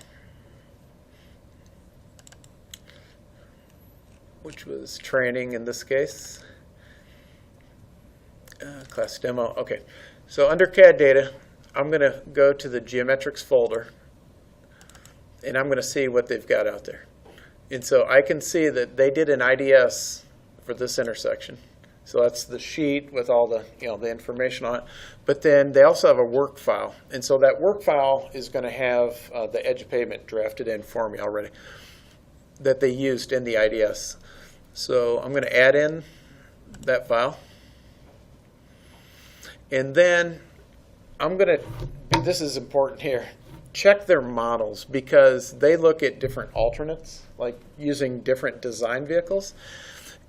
which was training in this case. Class demo. Okay. So under CAD data, I'm going to go to the geometrics folder, and I'm going to see what they've got out there. And so I can see that they did an IDS for this intersection. So that's the sheet with all the, the information on it. But then they also have a work file. And so that work file is going to have the edge of pavement drafted in for me already that they used in the IDS. So I'm going to add in that file. And then I'm going to, this is important here, check their models because they look at different alternates, like using different design vehicles.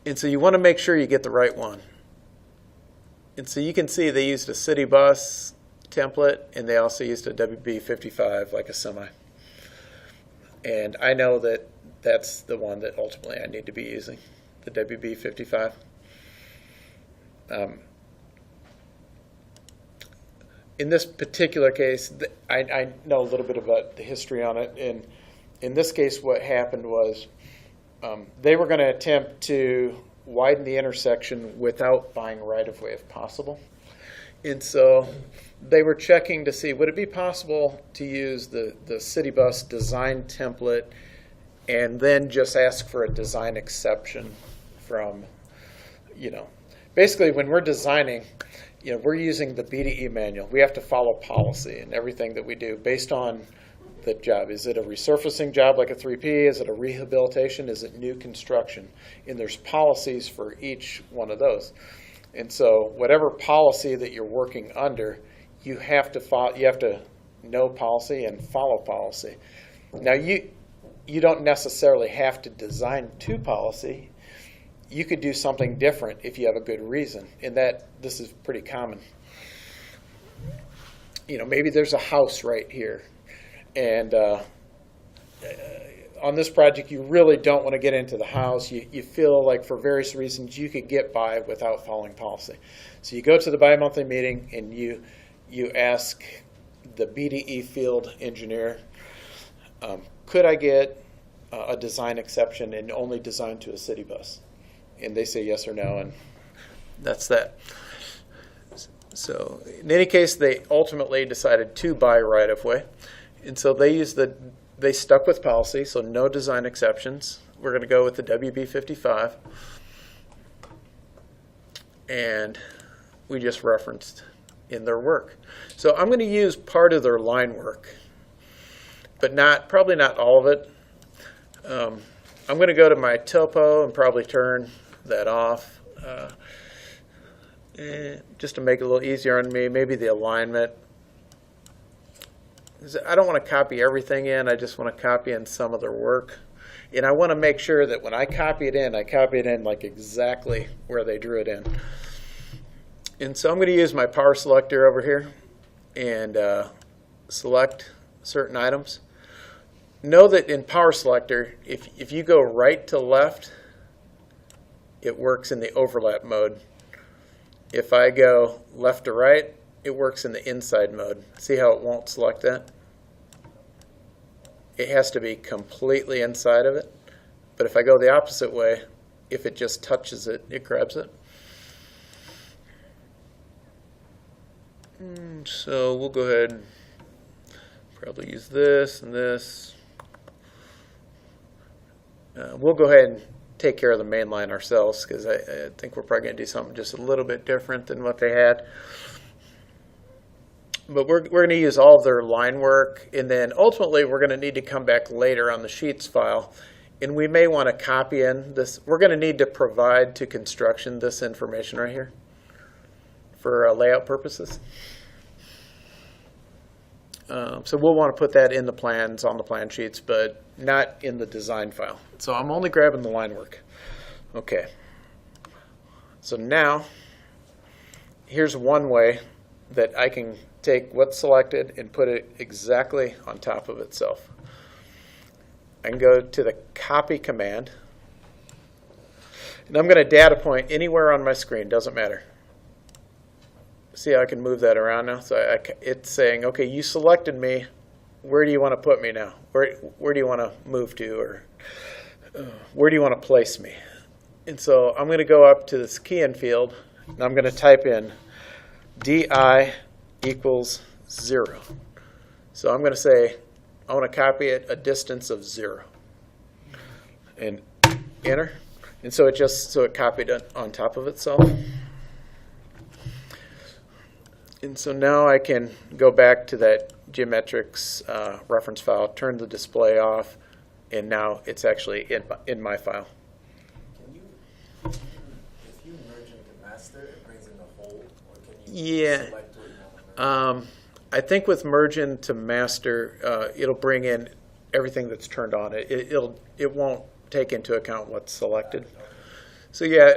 And so you want to make sure you get the right one. And so you can see they used a city bus template, and they also used a WB55 like a semi. And I know that that's the one that ultimately I need to be using, the WB55. In this particular case, I know a little bit about the history on it. And in this case, what happened was they were going to attempt to widen the intersection without buying right-of-way if possible. And so they were checking to see, would it be possible to use the city bus design template and then just ask for a design exception from, basically when we're designing, we're using the BDE manual. We have to follow policy in everything that we do based on the job. Is it a resurfacing job like a 3P? Is it a rehabilitation? Is it new construction? And there's policies for each one of those. And so whatever policy that you're working under, you have to follow, you have to know policy and follow policy. Now you don't necessarily have to design to policy. You could do something different if you have a good reason, and that this is pretty common. Maybe there's a house right here, and on this project you really don't want to get into the house. You feel like for various reasons you could get by without following policy. So you go to the bi-monthly meeting and you ask the BDE field engineer, could I get a design exception and only design to a city bus? And they say yes or no, and that's that. So in any case, they ultimately decided to buy right-of-way. And so they stuck with policy, so no design exceptions. We're going to go with the WB55. And we just referenced in their work. So I'm going to use part of their line work, but probably not all of it. I'm going to go to my topo and probably turn that off just to make it a little easier on me. Maybe the alignment. I don't want to copy everything in. I just want to copy in some of their work. And I want to make sure that when I copy it in like exactly where they drew it in. And so I'm going to use my power selector over here and select certain items. Know that in power selector, if you go right to left, it works in the overlap mode. If I go left to right, it works in the inside mode. See how it won't select that? It has to be completely inside of it. But if I go the opposite way, if it just touches it, it grabs it. So we'll go ahead and probably use this and this. We'll go ahead and take care of the main line ourselves because I think we're probably going to do something just a little bit different than what they had. But we're going to use all of their line work, and then ultimately we're going to need to come back later on the sheets file, and we may want to copy in this. We're going to need to provide to construction this information right here for layout purposes. So we'll want to put that in the plans on the plan sheets, but not in the design file. So I'm only grabbing the line work. Okay. So now, here's one way that I can take what's selected and put it exactly on top of itself. I can go to the copy command, and I'm going to data point anywhere on my screen, doesn't matter. See how I can move that around now? So it's saying, okay, you selected me. Where do you want to put me now? Where do you want to move to, or where do you want to place me? And so I'm going to go up to this key-in field, and I'm going to type in DI equals 0. So I'm going to say I want to copy it a distance of 0, and enter. And so it copied it on top of itself. And so now I can go back to that geometrics reference file, turn the display off, and now it's actually in my file. Can you, if you merge into master, it brings in the whole, or can you select what you want to merge? I think with merge into master, it'll bring in everything that's turned on. It won't take into account what's selected. So yeah,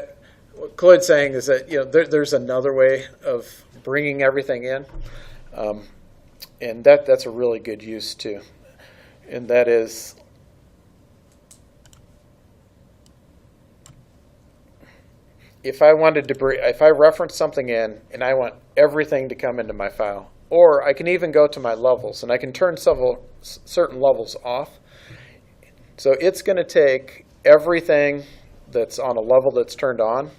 what Claude's saying is that there's another way of bringing everything in. And that's a really good use too. And that is, if I reference something in and I want everything to come into my file, or I can even go to my levels and I can turn certain levels off. So it's going to take everything that's on a level that's turned on,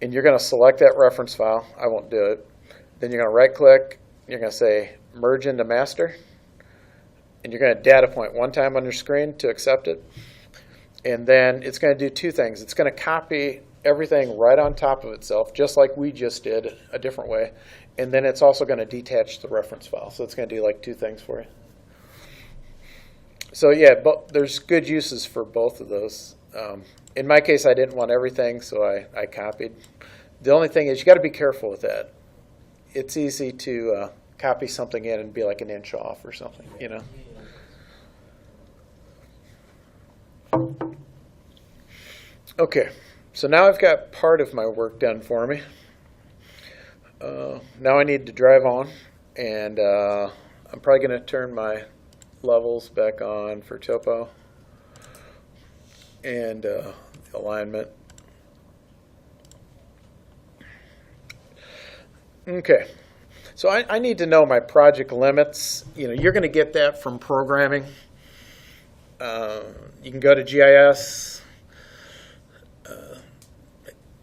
and you're going to select that reference file. I won't do it. Then you're going to right click, you're going to say merge into master, and you're going to data point one time on your screen to accept it. And then it's going to do two things. It's going to copy everything right on top of itself, just like we just did, a different way. And then it's also going to detach the reference file. So it's going to do like two things for you. So yeah, there's good uses for both of those. In my case, I didn't want everything, so I copied. The only thing is you got to be careful with that. It's easy to copy something in and be like an inch off or something, you know. Okay, so now I've got part of my work done for me. Now I need to drive on, and I'm probably going to turn my levels back on for topo and alignment. Okay, so I need to know my project limits. You know, you're going to get that from programming. You can go to GIS.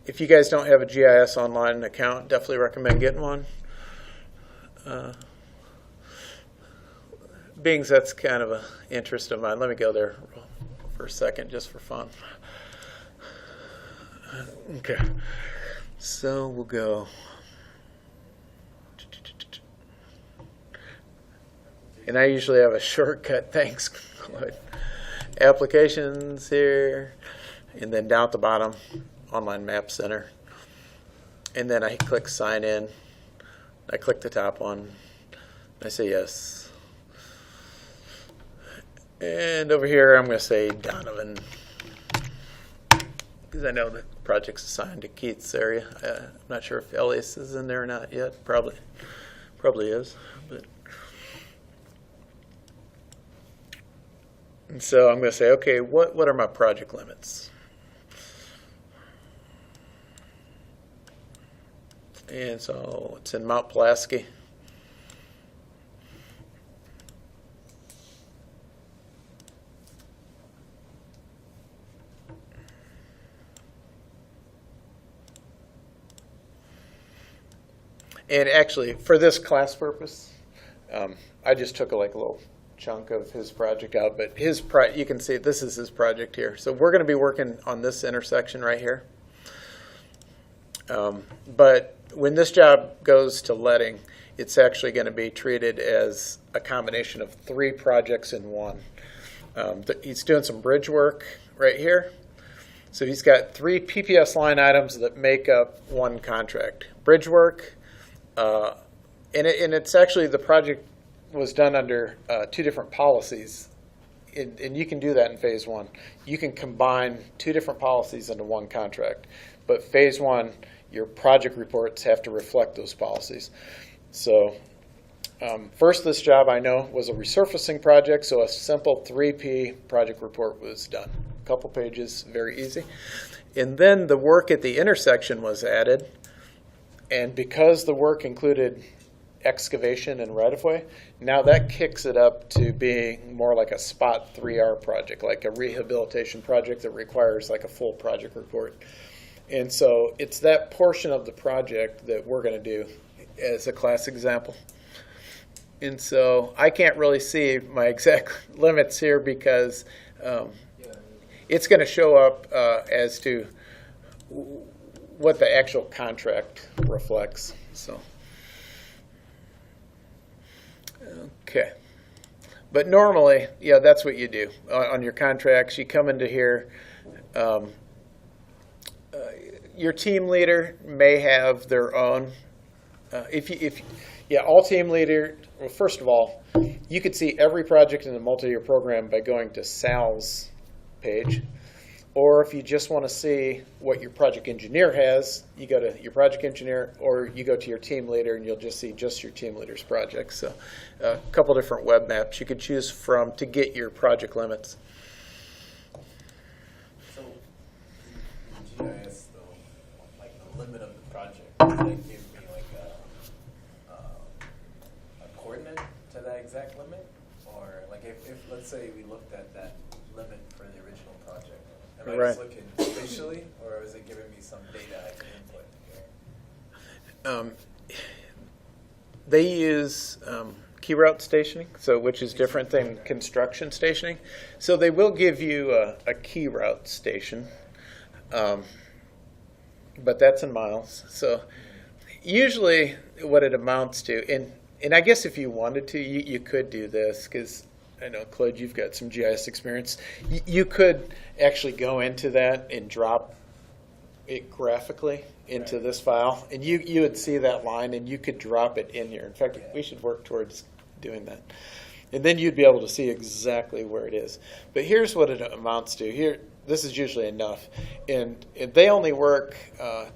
If you guys don't have a GIS online account, definitely recommend getting one. Being that's kind of an interest of mine, let me go there for a second just for fun. Okay, so we'll go. And I usually have a shortcut, thanks, Lloyd. Applications here, and then down at the bottom, Online Map Center. And then I click Sign In. I click the top one. I say yes. And over here, I'm going to say Donovan, because I know the project's assigned to Keith's area. I'm not sure if Elias is in there or not yet. Probably is. But. And so I'm going to say, okay, what are my project limits? And so it's in Mount Pulaski. And actually, for this class purpose, I just took a little chunk of his project out. But you can see this is his project here. So we're going to be working on this intersection right here. But when this job goes to letting, it's actually going to be treated as a combination of 3 projects in one. He's doing some bridge work right here. So he's got 3 PPS line items that make up one contract. Bridge work, and it's actually, the project was done under 2 different policies. And you can do that in phase 1. You can combine 2 different policies into one contract. But phase 1, your project reports have to reflect those policies. So first, this job I know was a resurfacing project, so a simple 3P project report was done. A couple pages, very easy. And then the work at the intersection was added, and because the work included excavation and right-of-way, now that kicks it up to being more like a spot 3R project, like a rehabilitation project that requires like a full project report. And so it's that portion of the project that we're going to do as a class example. And so I can't really see my exact limits here because it's going to show up as to what the actual contract reflects. So, okay. But normally, yeah, that's what you do. On your contracts, you come into here. Your team leader may have their own. All team leader. Well, first of all, you could see every project in the multi-year program by going to Sal's page. Or if you just want to see what your project engineer has, you go to your project engineer, or you go to your team leader, and you'll just see just your team leader's project. So a couple different web maps you could choose from to get your project limits. So in GIS, though, like the limit of the project, does that give me like a coordinate to that exact limit? Or like if let's say we looked at that limit for the original project, am I just looking spatially, or is it giving me some data I can input? They use key route stationing, so which is different than construction stationing. So they will give you a key route station, but that's in miles. So usually what it amounts to, and I guess if you wanted to, you could do this, because I know, Claude, you've got some GIS experience. You could actually go into that and drop it graphically into this file, and you would see that line, and you could drop it in here. In fact, we should work towards doing that. And then you'd be able to see exactly where it is. But here's what it amounts to. Here, this is usually enough. And they only work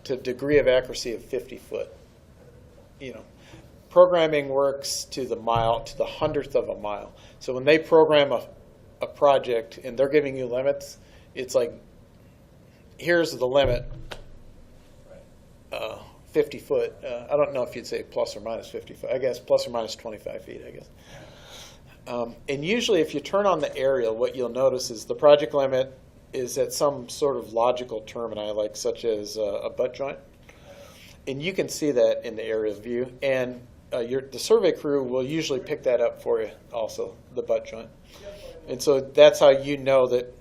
to a degree of accuracy of 50 foot. You know, programming works to the mile, to the hundredth of a mile. So when they program a project and they're giving you limits, it's like, here's the limit, 50 foot. I don't know if you'd say plus or minus 50 foot. I guess plus or minus 25 feet, I guess. And usually if you turn on the aerial, what you'll notice is the project limit is at some sort of logical termini, like such as a butt joint. And you can see that in the aerial view. And the survey crew will usually pick that up for you also, the butt joint. And so that's how you know that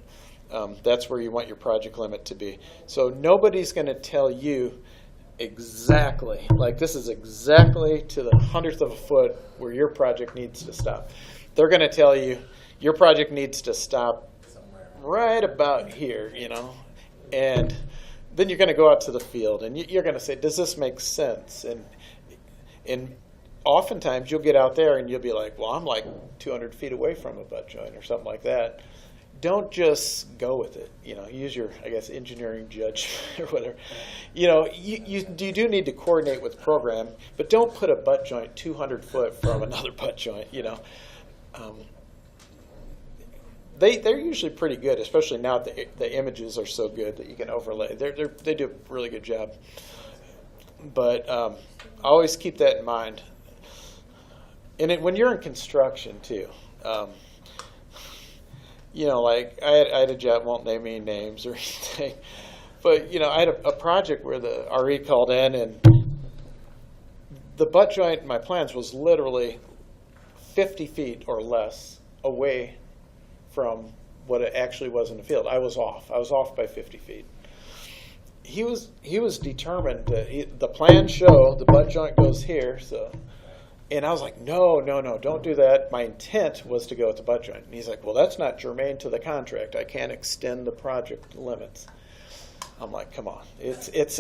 that's where you want your project limit to be. So nobody's going to tell you exactly, like this is exactly to the hundredth of a foot where your project needs to stop. They're going to tell you your project needs to stop right about here, you know. And then you're going to go out to the field and you're going to say, does this make sense? And oftentimes you'll get out there and you'll be like, well, I'm like 200 feet away from a butt joint or something like that. Don't just go with it. You know, use your, I guess, engineering judgment or whatever. You know, you do need to coordinate with program, but don't put a butt joint 200 foot from another butt joint, you know. They're usually pretty good, especially now that the images are so good that you can overlay. They do a really good job. But always keep that in mind. And when you're in construction too, you know, like I had a job, won't name any names or anything, but you know, I had a project where the RE called in and the butt joint in my plans was literally 50 feet or less away from what it actually was in the field. I was off by 50 feet. He was determined that the plans show the butt joint goes here, so. And I was like, no, don't do that. My intent was to go with the butt joint. And he's like, well, that's not germane to the contract. I can't extend the project limits. I'm like, come on. It's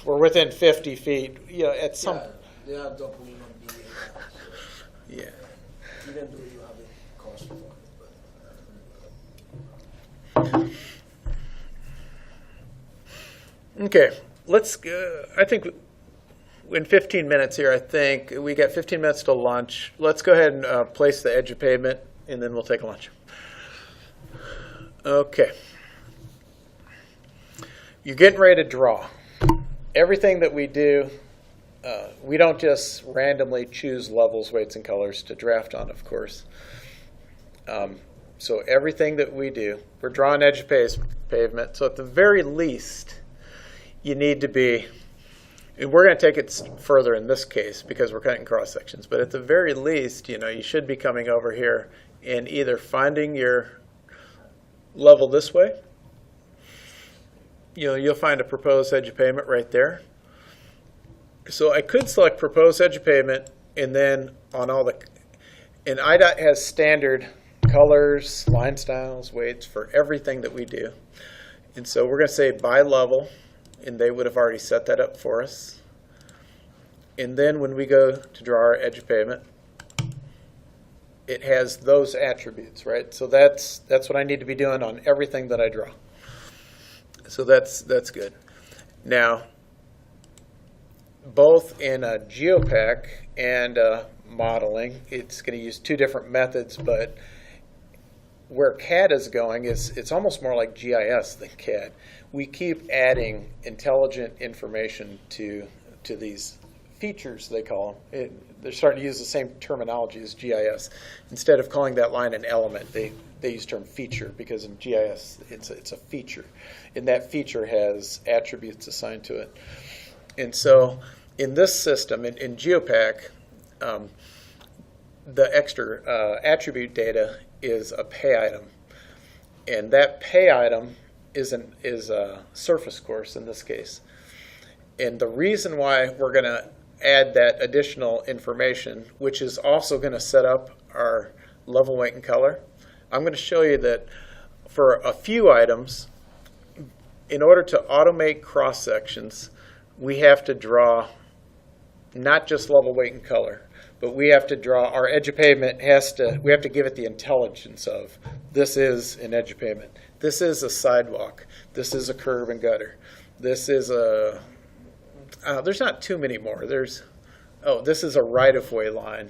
we're within 50 feet. You know, at some. They are doubling on the Yeah. even though you have a cost for it. Okay, let's go. I think in 15 minutes here, I think we got 15 minutes to lunch. Let's go ahead and place the edge of pavement, and then we'll take a lunch. Okay. You're getting ready to draw. Everything that we do, we don't just randomly choose levels, weights, and colors to draft on, of course. So everything that we do, we're drawing edge of pavement. So at the very least, you need to be, and we're going to take it further in this case because we're cutting cross sections, but at the very least, you know, you should be coming over here and either finding your level this way. You know, you'll find a proposed edge of pavement right there. So I could select proposed edge of pavement, and then on all the, and IDOT has standard colors, line styles, weights for everything that we do. And so we're going to say by level, and they would have already set that up for us. And then when we go to draw our edge of pavement, it has those attributes, right? So that's what I need to be doing on everything that I draw. So that's good. Now, both in a Geopak and modeling, it's going to use two different methods, but where CAD is going is it's almost more like GIS than CAD. We keep adding intelligent information to these features, they call them. They're starting to use the same terminology as GIS. Instead of calling that line an element, they use the term feature, because in GIS it's a feature, and that feature has attributes assigned to it. And so in this system, in Geopak, the extra attribute data is a pay item, and that pay item is a surface course in this case. And the reason why we're going to add that additional information, which is also going to set up our level, weight, and color, I'm going to show you that for a few items, in order to automate cross sections, we have to draw not just level, weight, and color, but we have to draw our edge of pavement. We have to give it the intelligence of, this is an edge of pavement, this is a sidewalk, this is a curb and gutter, this is a there's not too many more. This is a right-of-way line.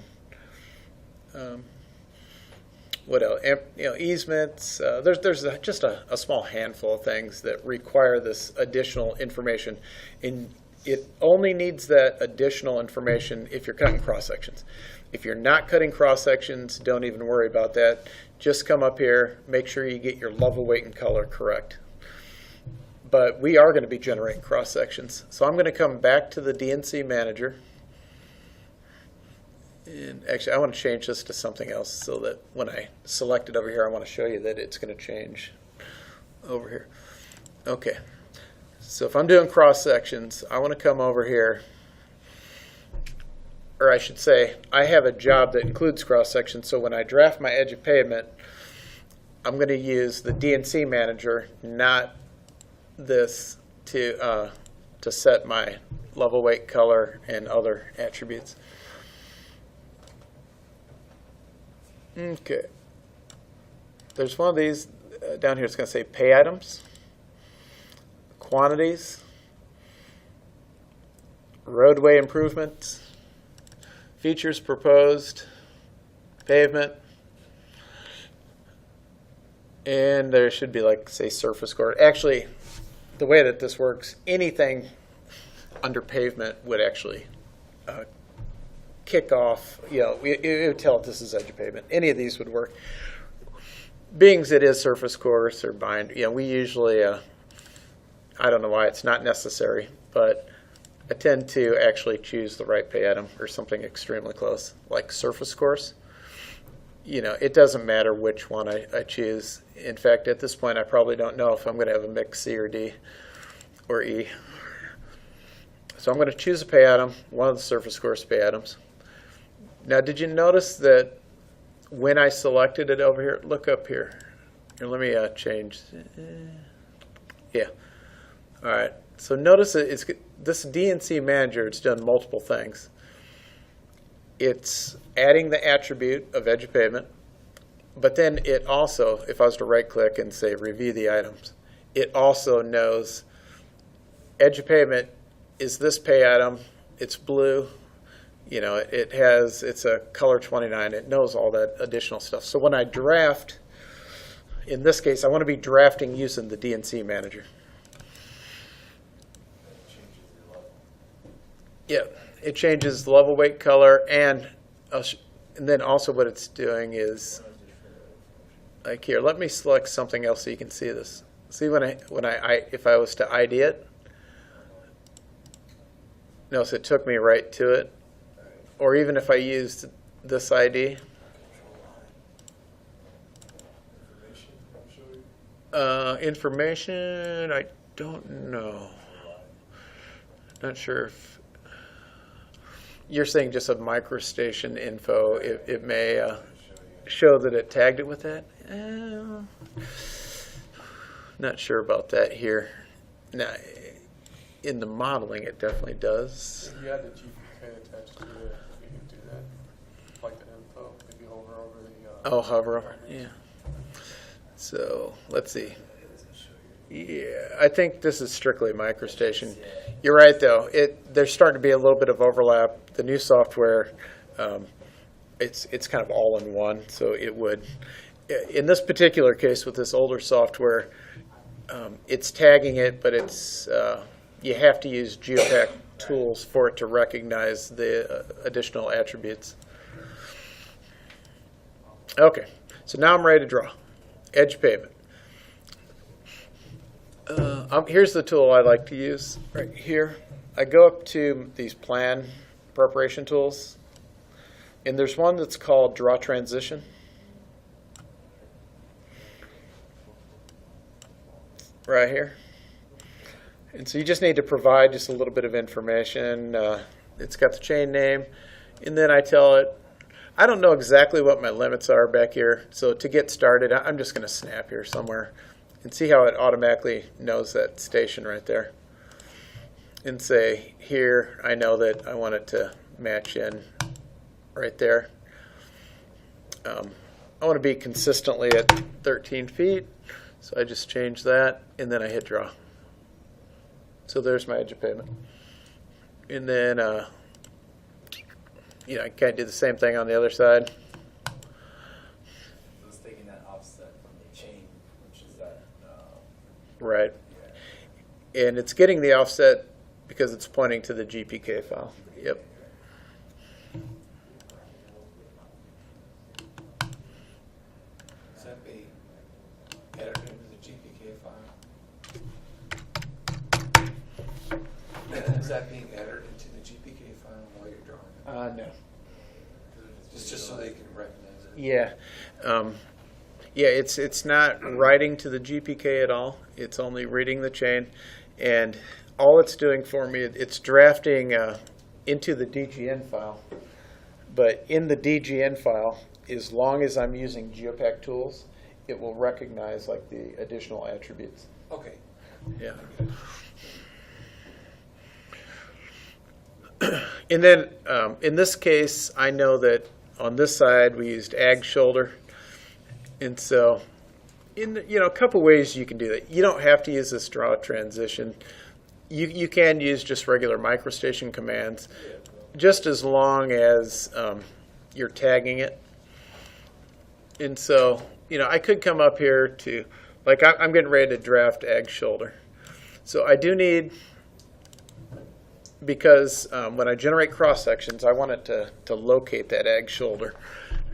What else? Easements. There's just a small handful of things that require this additional information, and it only needs that additional information if you're cutting cross sections. If you're not cutting cross sections, don't even worry about that. Just come up here, make sure you get your level, weight, and color correct. But we are going to be generating cross sections. So I'm going to come back to the DNC manager. And actually, I want to change this to something else so that when I select it over here, I want to show you that it's going to change over here. Okay. So if I'm doing cross sections, I want to come over here. Or I should say, I have a job that includes cross sections. So when I draft my edge of pavement, I'm going to use the DNC manager, not this, to set my level, weight, color, and other attributes. Okay. There's one of these down here. It's going to say pay items, quantities, roadway improvements, features proposed, pavement, and there should be, like, say, surface course. Actually, the way that this works, anything under pavement would actually kick off, it would tell it this is edge of pavement. Any of these would work. Being as it is surface course or bind, we usually, I don't know why it's not necessary, but I tend to actually choose the right pay item or something extremely close, like surface course. It doesn't matter which one I choose. In fact, at this point, I probably don't know if I'm going to have a mix C or D or E. So I'm going to choose a pay item, one of the surface course pay items. Now, did you notice that when I selected it over here, look up here. Here, let me change. Yeah. All right. So notice that this DNC manager, it's done multiple things. It's adding the attribute of edge of pavement, but then it also, if I was to right click and say review the items, it also knows edge of pavement is this pay item, it's blue, it's a color 29, it knows all that additional stuff. So when I draft, in this case, I want to be drafting using the DNC manager. Yeah, it changes the level, weight, color, and then also what it's doing is, like here, let me select something else so you can see this. See if I was to ID it, notice it took me right to it. Or even if I used this ID. Information, I don't know. Not sure if you're saying just a microstation info. It may show that it tagged it with that. Not sure about that here. Now, in the modeling, it definitely does. If you had the GPK attached to it, you can do that. Like the info, if you hover over the... Hover over, yeah. So, let's see. Yeah, I think this is strictly MicroStation. You're right, though. There's starting to be a little bit of overlap. The new software, it's kind of all in one, so it would. In this particular case, with this older software, it's tagging it, but it's you have to use Geopak tools for it to recognize the additional attributes. Okay, so now I'm ready to draw. Edge pavement. Here's the tool I like to use right here. I go up to these plan preparation tools, and there's one that's called Draw Transition. Right here. And so you just need to provide just a little bit of information. It's got the chain name, and then I tell it, I don't know exactly what my limits are back here, so to get started, I'm just going to snap here somewhere and see how it automatically knows that station right there. And say, here, I know that I want it to match in right there. I want to be consistently at 13 feet, so I just change that, and then I hit draw. So there's my edge of pavement. And then, I kind of do the same thing on the other side. It's taking that offset from the chain, which is that. Right. And it's getting the offset because it's pointing to the GPK file. Yep. Is that being edited into the GPK file? Is that being edited into the GPK file while you're drawing it? No. Just so they can recognize it? Yeah. Yeah, it's not writing to the GPK at all. It's only reading the chain. And all it's doing for me, it's drafting into the DGN file. But in the DGN file, as long as I'm using Geopak tools, it will recognize like the additional attributes. Okay. Yeah. And then in this case, I know that on this side we used ag shoulder. And so in a couple ways you can do that. You don't have to use this draw transition. You can use just regular MicroStation commands, just as long as you're tagging it. And so, I could come up here to, like I'm getting ready to draft ag shoulder. So I do need, because when I generate cross sections, I want it to locate that ag shoulder.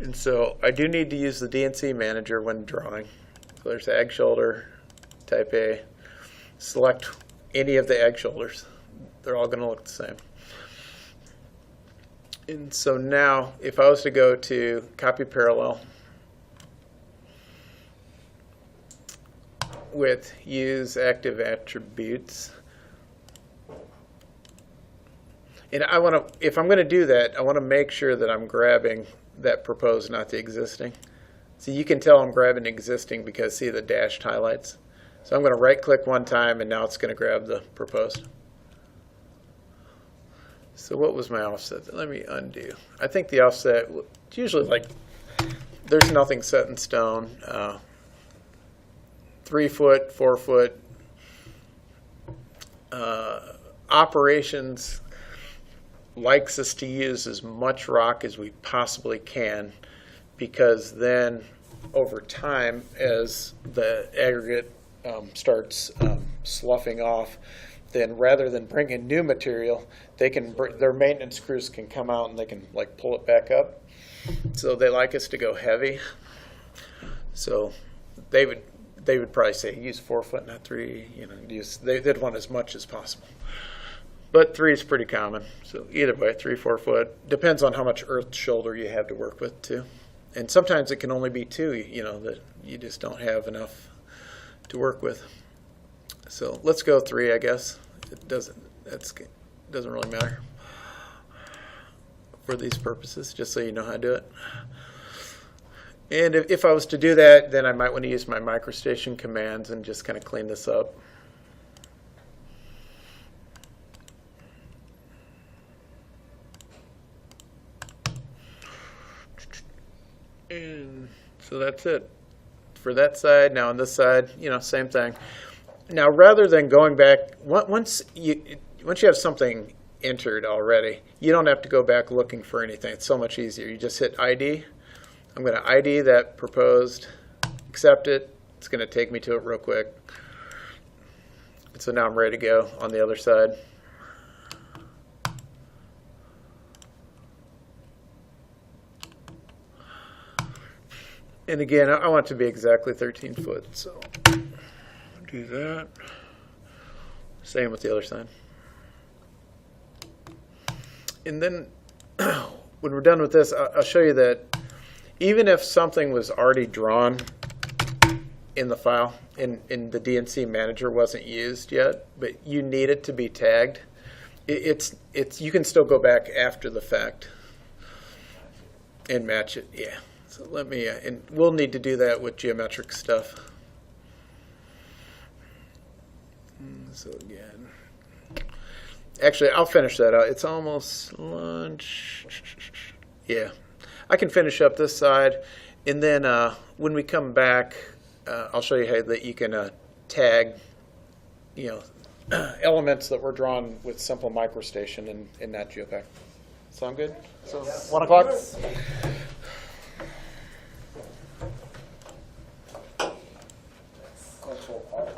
And so I do need to use the DNC manager when drawing. So there's ag shoulder, type A. Select any of the ag shoulders. They're all going to look the same. And so now, if I was to go to copy parallel with use active attributes, and I want to, if I'm going to do that, I want to make sure that I'm grabbing that proposed, not the existing. So you can tell I'm grabbing existing because see the dashed highlights. So I'm going to right click one time and now it's going to grab the proposed. So what was my offset? Let me undo. I think the offset, it's usually like, there's nothing set in stone. 3 foot, 4 foot. Operations likes us to use as much rock as we possibly can, because then over time, as the aggregate starts sloughing off, then rather than bring in new material, they can their maintenance crews can come out and they can like pull it back up. So they like us to go heavy. So they would probably say use 4 foot, not 3. They'd want as much as possible. But 3 is pretty common. So either way, 3, 4 foot. Depends on how much earth shoulder you have to work with too. And sometimes it can only be 2, that you just don't have enough to work with. So let's go 3, I guess. It doesn't really matter for these purposes, just so you know how to do it. And if I was to do that, then I might want to use my MicroStation commands and just kind of clean this up. And so that's it for that side. Now on this side, same thing. Now, rather than going back, once you have something entered already, you don't have to go back looking for anything. It's so much easier. You just hit ID. I'm going to ID that proposed, accept it. It's going to take me to it real quick. And so now I'm ready to go on the other side. And again, I want it to be exactly 13 foot, so do that. Same with the other side. And then when we're done with this, I'll show you that even if something was already drawn in the file, in the DNC manager wasn't used yet, but you need it to be tagged, you can still go back after the fact and match it. Yeah. So let me, and we'll need to do that with geometric stuff. So again, actually, I'll finish that out. It's almost lunch. Yeah, I can finish up this side, and then when we come back, I'll show you how that you can tag, elements that were drawn with simple microstation in that Geopak. Sound good? So 1 o'clock. Control R.